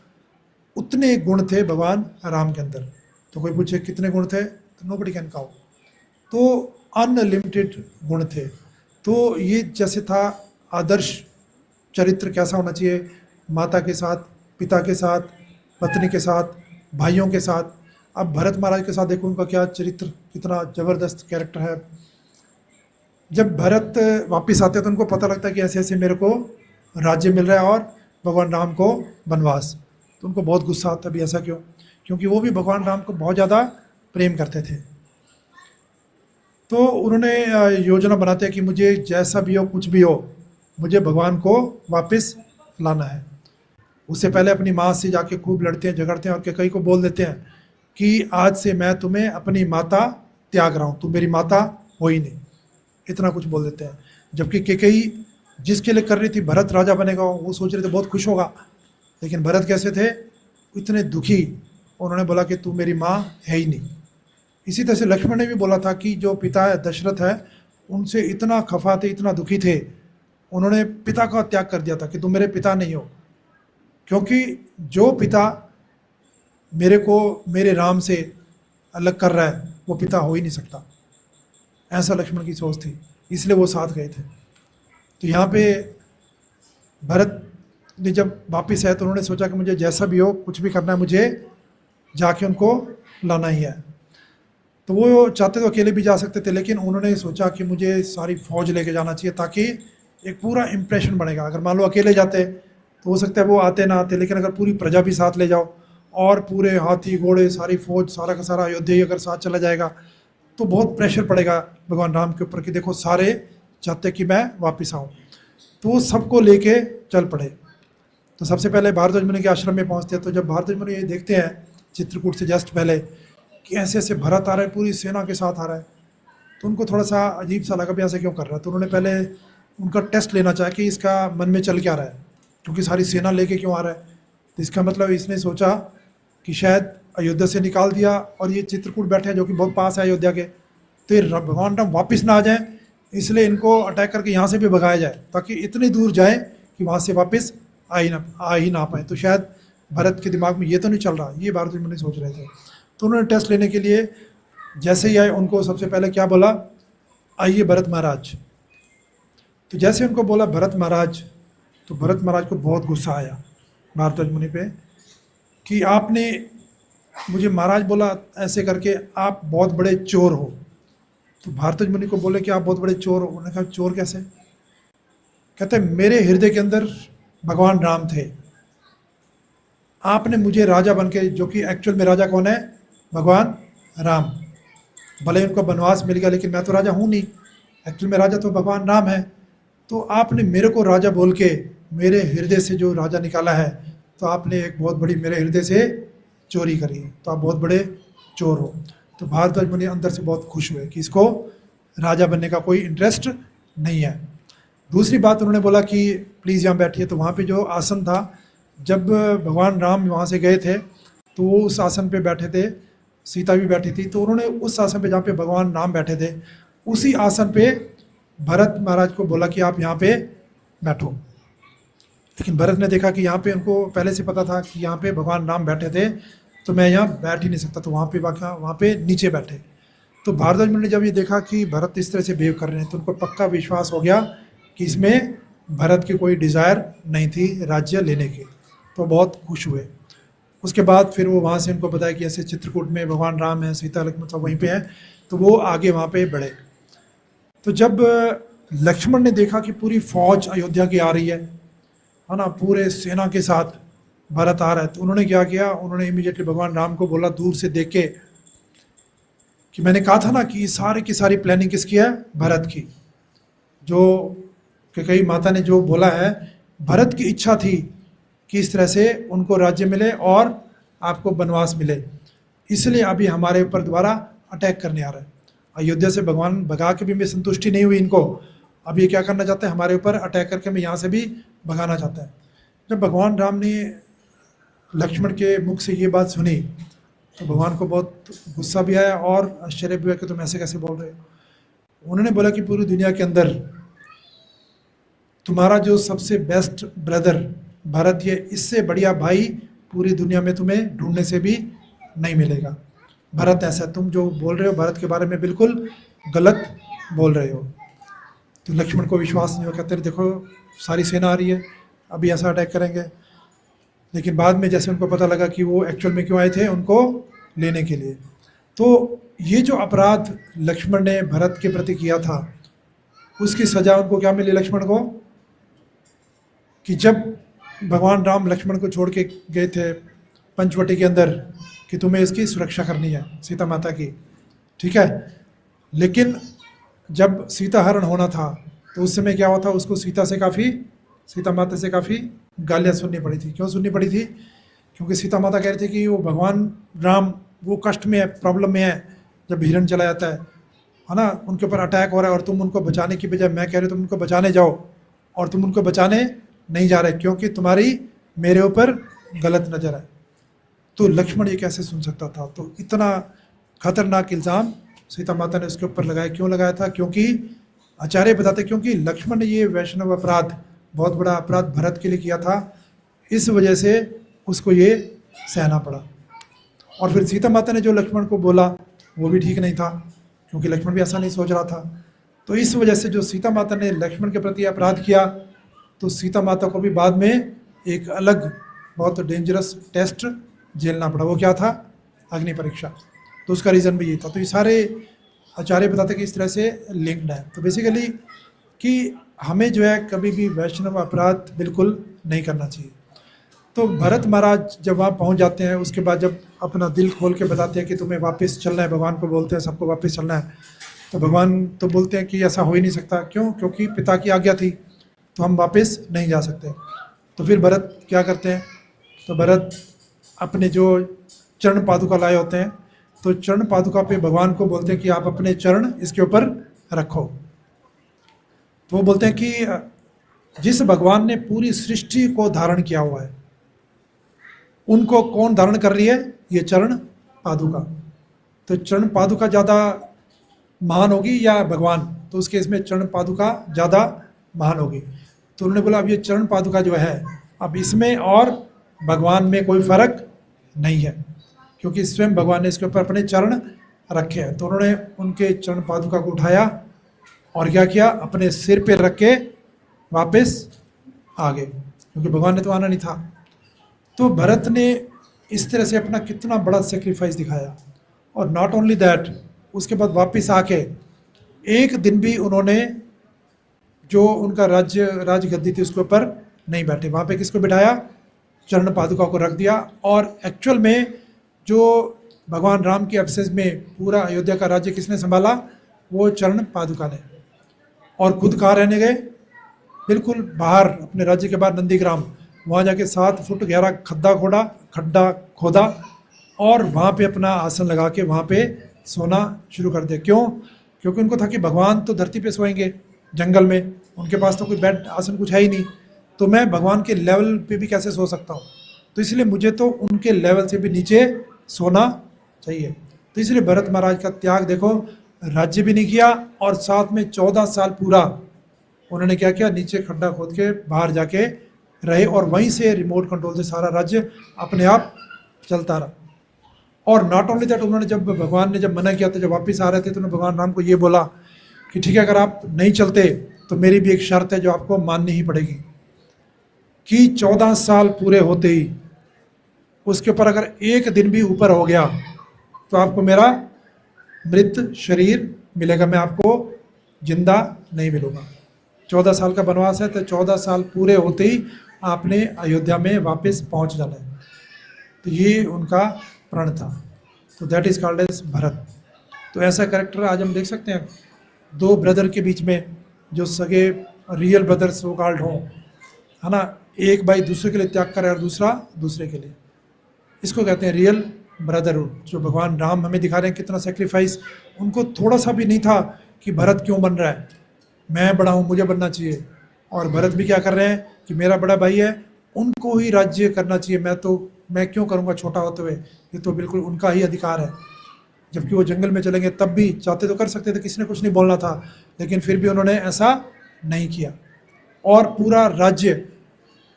उतने गुण थे भगवान राम के अंदर। तो कोई पूछे कितने गुण थे, तो नोबडी कैन काउंट। तो अनलिमिटेड गुण थे। तो ये जैसे था आदर्श चरित्र कैसा होना चाहिए, माता के साथ, पिता के साथ, पत्नी के साथ, भाइयों के साथ। अब भरत महाराज के साथ देखो उनका क्या चरित्र, कितना ज़बरदस्त कैरेक्टर है। जब भरत वापस आते हैं तो उनको पता लगता है कि ऐसे ऐसे मेरे को राज्य मिल रहा है और भगवान राम को वनवास। तो उनको बहुत गुस्सा आता है, भी ऐसा क्यों? क्योंकि वो भी भगवान राम को बहुत ज़्यादा प्रेम करते थे। तो उन्होंने योजना बनाते हैं कि मुझे जैसा भी हो, कुछ भी हो, मुझे भगवान को वापस लाना है। उससे पहले अपनी माँ से जाके खूब लड़ते हैं, झगड़ते हैं और कैकेयी को बोल देते हैं कि आज से मैं तुम्हें अपनी माता त्याग रहा हूँ, तुम मेरी माता हो ही नहीं। इतना कुछ बोल देते हैं। जबकि कैकेयी जिसके लिए कर रही थी भरत राजा बनेगा, वो सोच रहे थे बहुत खुश होगा, लेकिन भरत कैसे थे? इतने दुखी। उन्होंने बोला कि तू मेरी माँ है ही नहीं। इसी तरह से लक्ष्मण ने भी बोला था कि जो पिता है दशरथ है, उनसे इतना खफा थे, इतना दुखी थे, उन्होंने पिता का त्याग कर दिया था कि तुम मेरे पिता नहीं हो। क्योंकि जो पिता मेरे को मेरे राम से अलग कर रहा है वो पिता हो ही नहीं सकता। ऐसा लक्ष्मण की सोच थी, इसलिए वो साथ गए थे। तो यहाँ पे भरत ने जब वापिस आए तो उन्होंने सोचा कि मुझे जैसा भी हो, कुछ भी करना है, मुझे जाके उनको लाना ही है। तो वो चाहते तो अकेले भी जा सकते थे, लेकिन उन्होंने सोचा कि मुझे सारी फौज लेके जाना चाहिए ताकि एक पूरा इम्प्रेशन बनेगा। अगर मान लो अकेले जाते तो हो सकता है वो आते ना आते, लेकिन अगर पूरी प्रजा भी साथ ले जाओ और पूरे हाथी घोड़े सारी फौज सारा का सारा अयोध्या ही अगर साथ चला जाएगा तो बहुत प्रेशर पड़ेगा भगवान राम के ऊपर कि देखो सारे चाहते कि मैं वापस आऊँ। तो वो सबको लेके चल पड़े। तो सबसे पहले भारद्वाज मुनि के आश्रम में पहुँचते हैं। तो जब भारद्वाज मुनि ये देखते हैं चित्रकूट से जस्ट पहले कि ऐसे ऐसे भरत आ रहा है, पूरी सेना के साथ आ रहा है, तो उनको थोड़ा सा अजीब सा लगा भी ऐसे क्यों कर रहा है। तो उन्होंने पहले उनका टेस्ट लेना चाहा कि इसका मन में चल क्या रहा है, क्योंकि सारी सेना लेके क्यों आ रहा है। तो इसका मतलब इसने सोचा कि शायद अयोध्या से निकाल दिया और ये चित्रकूट बैठे हैं जो कि बहुत पास है अयोध्या के, तो ये भगवान राम वापस ना आ जाए, इसलिए इनको अटैक करके यहाँ से भी भगाया जाए ताकि इतनी दूर जाए कि वहाँ से वापस आ ही ना पाए। तो शायद भरत के दिमाग में ये तो नहीं चल रहा, ये भारद्वाज मुनि सोच रहे थे। तो उन्होंने टेस्ट लेने के लिए जैसे ही आए उनको सबसे पहले क्या बोला, आइए भरत महाराज। तो जैसे उनको बोला भरत महाराज, तो भरत महाराज को बहुत गुस्सा आया भारद्वाज मुनि पे कि आपने मुझे महाराज बोला ऐसे करके, आप बहुत बड़े चोर हो। तो भारद्वाज मुनि को बोले कि आप बहुत बड़े चोर हो। उन्होंने कहा चोर कैसे? कहते मेरे हृदय के अंदर भगवान राम थे, आपने मुझे राजा बन के, जो कि एक्चुअल में राजा कौन है? भगवान राम। भले उनको वनवास मिल गया लेकिन मैं तो राजा हूँ नहीं, एक्चुअल में राजा तो भगवान राम है, तो आपने मेरे को राजा बोल के मेरे हृदय से जो राजा निकाला है, तो आपने एक बहुत बड़ी मेरे हृदय से चोरी करी है, तो आप बहुत बड़े चोर हो। तो भारद्वाज मुनि अंदर से बहुत खुश हुए कि इसको राजा बनने का कोई इंटरेस्ट नहीं है। दूसरी बात उन्होंने बोला कि प्लीज़ यहाँ बैठिए। तो वहाँ पे जो आसन था, जब भगवान राम वहाँ से गए थे तो वो उस आसन पे बैठे थे, सीता भी बैठी थी, तो उन्होंने उस आसन पे जहाँ पे भगवान राम बैठे थे उसी आसन पे भरत महाराज को बोला कि आप यहाँ पे बैठो। लेकिन भरत ने देखा कि यहाँ पे उनको पहले से पता था कि यहाँ पे भगवान राम बैठे थे, तो मैं यहाँ बैठ ही नहीं सकता, तो वहाँ पे नीचे बैठे। तो भारद्वाज मुनि ने जब ये देखा कि भरत इस तरह से बिहेव कर रहे हैं, तो उनको पक्का विश्वास हो गया कि इसमें भरत की कोई डिज़ायर नहीं थी राज्य लेने की, तो बहुत खुश हुए। उसके बाद फिर वो वहाँ से उनको बताया कि ऐसे चित्रकूट में भगवान राम है, सीता लक्ष्मण सब वहीं पे हैं, तो वो आगे वहाँ पे बढ़े। तो जब लक्ष्मण ने देखा कि पूरी फौज अयोध्या की आ रही है ना, पूरे सेना के साथ भरत आ रहा है, तो उन्होंने क्या किया, उन्होंने इमीडिएटली भगवान राम को बोला दूर से देख के कि मैंने कहा था ना कि सारी की सारी प्लानिंग किसकी है, भरत की। जो कई माता ने जो बोला है, भरत की इच्छा थी कि इस तरह से उनको राज्य मिले और आपको वनवास मिले, इसलिए अभी हमारे ऊपर दोबारा अटैक करने आ रहा है। अयोध्या से भगवान भगा के भी मैं संतुष्टि नहीं हुई इनको, अब ये क्या करना चाहते हैं, हमारे ऊपर अटैक करके मैं यहाँ से भी भगाना चाहता है। जब भगवान राम ने लक्ष्मण के मुख से ये बात सुनी तो भगवान को बहुत गुस्सा भी आया और आश्चर्य भी हुआ कि तुम ऐसे कैसे बोल रहे हो। उन्होंने बोला कि पूरी दुनिया के अंदर तुम्हारा जो सबसे बेस्ट ब्रदर भरत, ये इससे बढ़िया भाई पूरी दुनिया में तुम्हें ढूंढने से भी नहीं मिलेगा। भरत ऐसा, तुम जो बोल रहे हो भरत के बारे में बिल्कुल गलत बोल रहे हो। तो लक्ष्मण को विश्वास नहीं हो, कहते हैं देखो सारी सेना आ रही है, अभी ऐसा अटैक करेंगे। लेकिन बाद में जैसे उनको पता लगा कि वो एक्चुअल में क्यों आए थे, उनको लेने के लिए। तो ये जो अपराध लक्ष्मण ने भरत के प्रति किया था, उसकी सज़ा उनको क्या मिली लक्ष्मण को, कि जब भगवान राम लक्ष्मण को छोड़ के गए थे पंचवटी के अंदर कि तुम्हें इसकी सुरक्षा करनी है सीता माता की, ठीक है। लेकिन जब सीता हरण होना था तो उस समय क्या हुआ था, उसको सीता माता से काफ़ी गालियाँ सुननी पड़ी थी। क्यों सुननी पड़ी थी, क्योंकि सीता माता कह रही थी कि वो भगवान राम वो कष्ट में है, प्रॉब्लम में है, जब हिरण चला जाता है ना, उनके ऊपर अटैक हो रहा है और तुम उनको बचाने की बजाय मैं कह रही हूँ तुम उनको बचाने जाओ, और तुम उनको बचाने नहीं जा रहे क्योंकि तुम्हारी मेरे ऊपर गलत नज़र है। तो लक्ष्मण ये कैसे सुन सकता था। तो इतना खतरनाक इल्ज़ाम सीता माता ने उसके ऊपर लगाया। क्यों लगाया था, क्योंकि आचार्य बताते क्योंकि लक्ष्मण ने ये वैष्णव अपराध, बहुत बड़ा अपराध भरत के लिए किया था, इस वजह से उसको ये सहना पड़ा। और फिर सीता माता ने जो लक्ष्मण को बोला वो भी ठीक नहीं था, क्योंकि लक्ष्मण भी ऐसा नहीं सोच रहा था। तो इस वजह से जो सीता माता ने लक्ष्मण के प्रति अपराध किया, तो सीता माता को भी बाद में एक अलग बहुत डेंजरस टेस्ट झेलना पड़ा। वो क्या था, अग्नि परीक्षा। तो उसका रीज़न भी ये था। तो ये सारे आचार्य बताते कि इस तरह से लिंक्ड है। तो बेसिकली कि हमें जो है कभी भी वैष्णव अपराध बिल्कुल नहीं करना चाहिए। तो भरत महाराज जब वहाँ पहुँच जाते हैं, उसके बाद जब अपना दिल खोल के बताते हैं कि तुम्हें वापस चलना है, भगवान को बोलते हैं सबको वापस चलना है, तो भगवान तो बोलते हैं कि ऐसा हो ही नहीं सकता। क्यों, क्योंकि पिता की आज्ञा थी, तो हम वापस नहीं जा सकते। तो फिर भरत क्या करते हैं, तो भरत अपने जो चरण पादुका लाए होते हैं, तो चरण पादुका पे भगवान को बोलते हैं कि आप अपने चरण इसके ऊपर रखो। तो वो बोलते हैं कि जिस भगवान ने पूरी सृष्टि को धारण किया हुआ है, उनको कौन धारण कर रही है, ये चरण पादुका। तो चरण पादुका ज़्यादा महान होगी या भगवान, तो उसके इसमें चरण पादुका ज़्यादा महान होगी। तो उन्होंने बोला अब ये चरण पादुका जो है, अब इसमें और भगवान में कोई फर्क नहीं है, क्योंकि स्वयं भगवान ने इसके ऊपर अपने चरण रखे हैं। तो उन्होंने उनके चरण पादुका को उठाया और क्या किया, अपने सिर पे रख के वापस आ गए, क्योंकि भगवान ने तो आना नहीं था। तो भरत ने इस तरह से अपना कितना बड़ा सेक्रीफाइस दिखाया। और नॉट ओनली दैट, उसके बाद वापस आके एक दिन भी उन्होंने जो उनका राजगद्दी थी उसके ऊपर नहीं बैठे। वहाँ पे किसको बिठाया, चरण पादुका को रख दिया। और एक्चुअल में जो भगवान राम के एब्सेंस में पूरा अयोध्या का राज्य किसने संभाला, वो चरण पादुका ने। और खुद कहाँ रहने गए, बिल्कुल बाहर, अपने राज्य के बाहर नंदीग्राम, वहाँ जाके 7 फुट गहरा खड्डा खोदा और वहाँ पे अपना आसन लगा के वहाँ पे सोना शुरू कर दिया। क्यों? क्योंकि उनको था कि भगवान तो धरती पे सोएंगे जंगल में, उनके पास तो कोई बेड आसन कुछ है ही नहीं, तो मैं भगवान के लेवल पे भी कैसे सो सकता हूँ, तो इसलिए मुझे तो उनके लेवल से भी नीचे सोना चाहिए। तो इसलिए भरत महाराज का त्याग देखो, राज्य भी नहीं किया और साथ में 14 साल पूरा उन्होंने क्या किया, नीचे खड्डा खोद के बाहर जाके रहे और वहीं से रिमोट कंट्रोल से सारा राज्य अपने आप चलता रहा। और नॉट ओनली दैट, उन्होंने जब भगवान ने जब मना किया तो जब वापस आ रहे थे तो उन्होंने भगवान राम को ये बोला कि ठीक है, अगर आप नहीं चलते तो मेरी भी एक शर्त है जो आपको माननी ही पड़ेगी, कि 14 साल पूरे होते ही उसके ऊपर अगर एक दिन भी ऊपर हो गया तो आपको मेरा मृत शरीर मिलेगा, मैं आपको जिंदा नहीं मिलूंगा। 14 साल का वनवास है तो 14 साल पूरे होते ही आपने अयोध्या में वापस पहुंच जाना है। तो ये उनका प्रण था, तो that is called as Bharat. तो ऐसा कैरेक्टर आज हम देख सकते हैं 2 ब्रदर के बीच में, जो सगे रियल ब्रदर सो कॉल्ड हों, है ना, एक भाई दूसरे के लिए त्याग करे और दूसरा दूसरे के लिए, इसको कहते हैं रियल ब्रदरहुड। जो भगवान राम हमें दिखा रहे हैं कितना सेक्रीफाइस, उनको थोड़ा सा भी नहीं था कि भरत क्यों बन रहा है, मैं बड़ा हूँ मुझे बनना चाहिए, और भरत भी क्या कर रहे हैं कि मेरा बड़ा भाई है उनको ही राज्य करना चाहिए, मैं क्यों करूँगा छोटा होते हुए, ये तो बिल्कुल उनका ही अधिकार है। जबकि वो जंगल में चलेंगे तब भी चाहते तो कर सकते थे, किसी ने कुछ नहीं बोलना था, लेकिन फिर भी उन्होंने ऐसा नहीं किया। और पूरा राज्य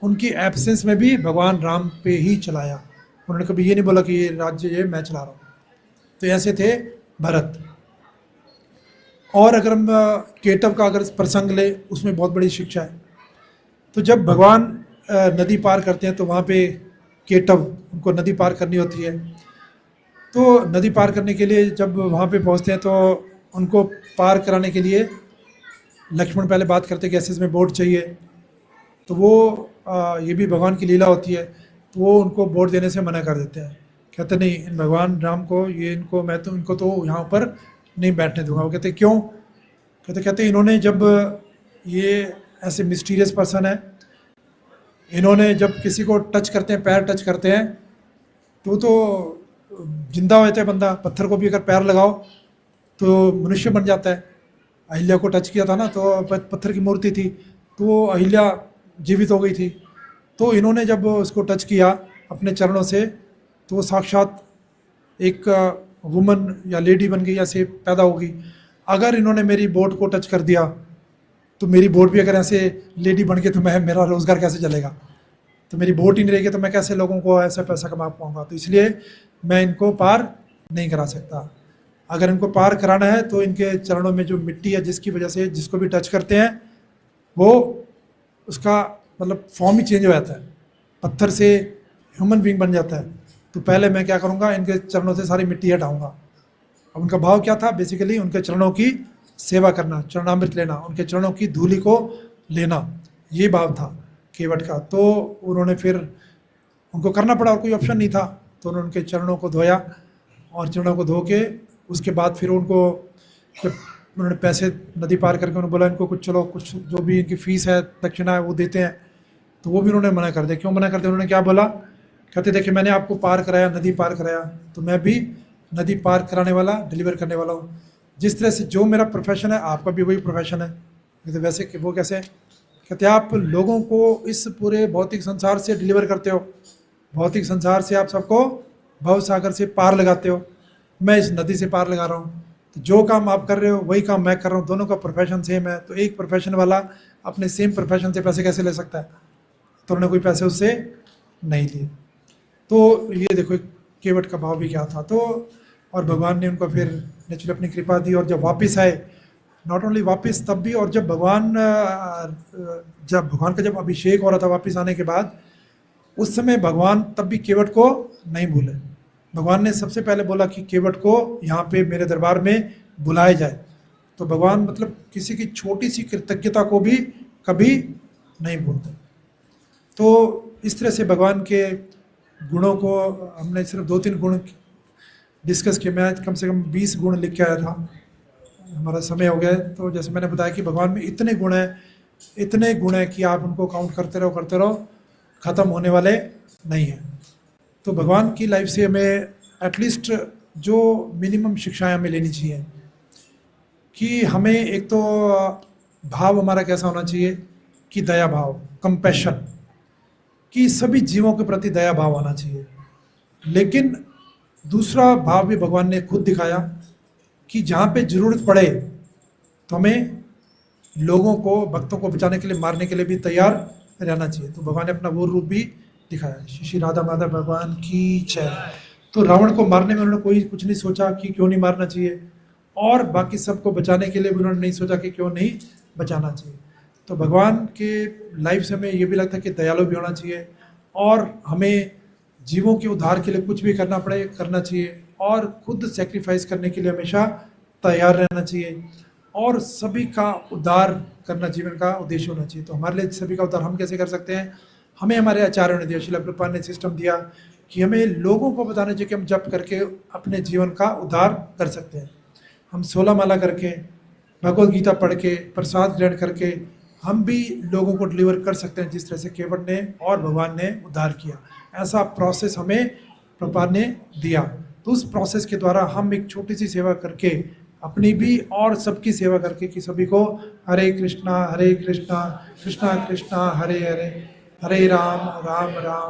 उनकी एब्सेंस में भी भगवान राम पे ही चलाया, उन्होंने कभी ये नहीं बोला कि ये राज्य ये मैं चला रहा हूँ। तो ऐसे थे भरत। और अगर हम केटव का अगर प्रसंग ले, उसमें बहुत बड़ी शिक्षा है। तो जब भगवान नदी पार करते हैं तो वहाँ पे केटव, उनको नदी पार करनी होती है, तो नदी पार करने के लिए जब वहाँ पे पहुँचते हैं तो उनको पार कराने के लिए लक्ष्मण पहले बात करते हैं कि ऐसे इसमें बोट चाहिए, तो वो ये भी भगवान की लीला होती है, तो वो उनको बोट देने से मना कर देते हैं, कहते नहीं, इन भगवान राम को ये मैं तो इनको तो यहाँ पर नहीं बैठने दूंगा। वो कहते क्यों? कहते इन्होंने जब, ये ऐसे मिस्टीरियस पर्सन है, इन्होंने जब किसी को टच करते हैं, पैर टच करते हैं, तो जिंदा हो जाता है बंदा, पत्थर को भी अगर पैर लगाओ तो मनुष्य बन जाता है। अहिल्या को टच किया था ना, तो पत्थर की मूर्ति थी, तो अहिल्या जीवित हो गई थी। तो इन्होंने जब उसको टच किया अपने चरणों से, तो साक्षात एक वुमन या लेडी बन गई, ऐसे पैदा होगी। अगर इन्होंने मेरी बोट को टच कर दिया तो मेरी बोट भी अगर ऐसे लेडी बन के, तो मेरा रोज़गार कैसे चलेगा? तो मेरी बोट ही नहीं रहेगी तो मैं कैसे लोगों को ऐसा पैसा कमा पाऊँगा? तो इसलिए मैं इनको पार नहीं करा सकता। अगर इनको पार कराना है तो इनके चरणों में जो मिट्टी है, जिसकी वजह से जिसको भी टच करते हैं वो उसका मतलब फॉर्म ही चेंज हो जाता है, पत्थर से ह्यूमन बीइंग बन जाता है। तो पहले मैं क्या करूँगा, इनके चरणों से सारी मिट्टी हटाऊँगा। अब उनका भाव क्या था? बेसिकली उनके चरणों की सेवा करना, चरणामृत लेना, उनके चरणों की धूलि को लेना, ये भाव था केवट का। तो उन्होंने फिर उनको करना पड़ा और कोई ऑप्शन नहीं था, तो उन्होंने उनके चरणों को धोया और चरणों को धो के उसके बाद फिर उनको जब उन्होंने पैसे नदी पार करके उन्होंने बोला इनको कुछ चलो कुछ जो भी इनकी फ़ीस है, दक्षिणा है, वो देते हैं, तो वो भी उन्होंने मना कर दिया। क्यों मना कर दिया? उन्होंने क्या बोला? कहते देखिए मैंने आपको पार कराया, नदी पार कराया, तो मैं भी नदी पार कराने वाला, डिलीवर करने वाला हूँ। जिस तरह से जो मेरा प्रोफेशन है आपका भी वही प्रोफेशन है। कहते वैसे कि वो कैसे? कहते आप लोगों को इस पूरे भौतिक संसार से डिलीवर करते हो, भौतिक संसार से आप सबको भव सागर से पार लगाते हो, मैं इस नदी से पार लगा रहा हूँ। तो जो काम आप कर रहे हो वही काम मैं कर रहा हूँ, दोनों का प्रोफेशन सेम है। तो एक प्रोफेशन वाला अपने सेम प्रोफेशन से पैसे कैसे ले सकता है? तो उन्होंने कोई पैसे उससे नहीं लिए। तो ये देखो केवट का भाव भी क्या था। तो और भगवान ने उनको फिर नेचुरली अपनी कृपा दी, और जब वापस आए, नॉट ओनली वापस तब भी, और जब भगवान का जब अभिषेक हो रहा था वापस आने के बाद, उस समय भगवान तब भी केवट को नहीं भूले। भगवान ने सबसे पहले बोला कि केवट को यहाँ पे मेरे दरबार में बुलाया जाए। तो भगवान मतलब किसी की छोटी सी कृतज्ञता को भी कभी नहीं भूलते। तो इस तरह से भगवान के गुणों को हमने सिर्फ 2-3 गुण डिस्कस किए। मैं कम से कम 20 गुण लिख के आया था, हमारा समय हो गया है। तो जैसे मैंने बताया कि भगवान में इतने गुण हैं कि आप उनको काउंट करते रहो, ख़त्म होने वाले नहीं हैं। तो भगवान की लाइफ से हमें एटलीस्ट जो मिनिमम शिक्षाएं हमें लेनी चाहिए कि हमें एक तो भाव हमारा कैसा होना चाहिए कि दया भाव, कंपैशन, कि सभी जीवों के प्रति दया भाव आना चाहिए। लेकिन दूसरा भाव भी भगवान ने खुद दिखाया कि जहाँ पे ज़रूरत पड़े तो हमें लोगों को, भक्तों को बचाने के लिए, मारने के लिए भी तैयार रहना चाहिए। तो भगवान ने अपना वो रूप भी दिखाया। श्री राधा माधव भगवान की जय। तो रावण को मारने में उन्होंने कुछ नहीं सोचा कि क्यों नहीं मारना चाहिए, और बाकी सबको बचाने के लिए भी उन्होंने नहीं सोचा कि क्यों नहीं बचाना चाहिए। तो भगवान के लाइफ से हमें ये भी लगता है कि दयालु भी होना चाहिए, और हमें जीवों के उद्धार के लिए कुछ भी करना चाहिए, और खुद सेक्रीफाइस करने के लिए हमेशा तैयार रहना चाहिए, और सभी का उद्धार करना जीवन का उद्देश्य होना चाहिए। तो हमारे लिए सभी का उद्धार हम कैसे कर सकते हैं? हमें हमारे आचार्यों ने दिया, श्रील प्रभुपाद ने सिस्टम दिया कि हमें लोगों को बताना चाहिए कि हम जप करके अपने जीवन का उद्धार कर सकते हैं। हम 16 माला करके, भगवद गीता पढ़ के, प्रसाद ग्रहण करके हम भी लोगों को डिलीवर कर सकते हैं, जिस तरह से केवट ने और भगवान ने उद्धार किया। ऐसा प्रोसेस हमें प्रभुपाद ने दिया। तो उस प्रोसेस के द्वारा हम एक छोटी सी सेवा करके, अपनी भी और सबकी सेवा करके, कि सभी को हरे कृष्णा कृष्णा कृष्णा हरे हरे, हरे राम राम राम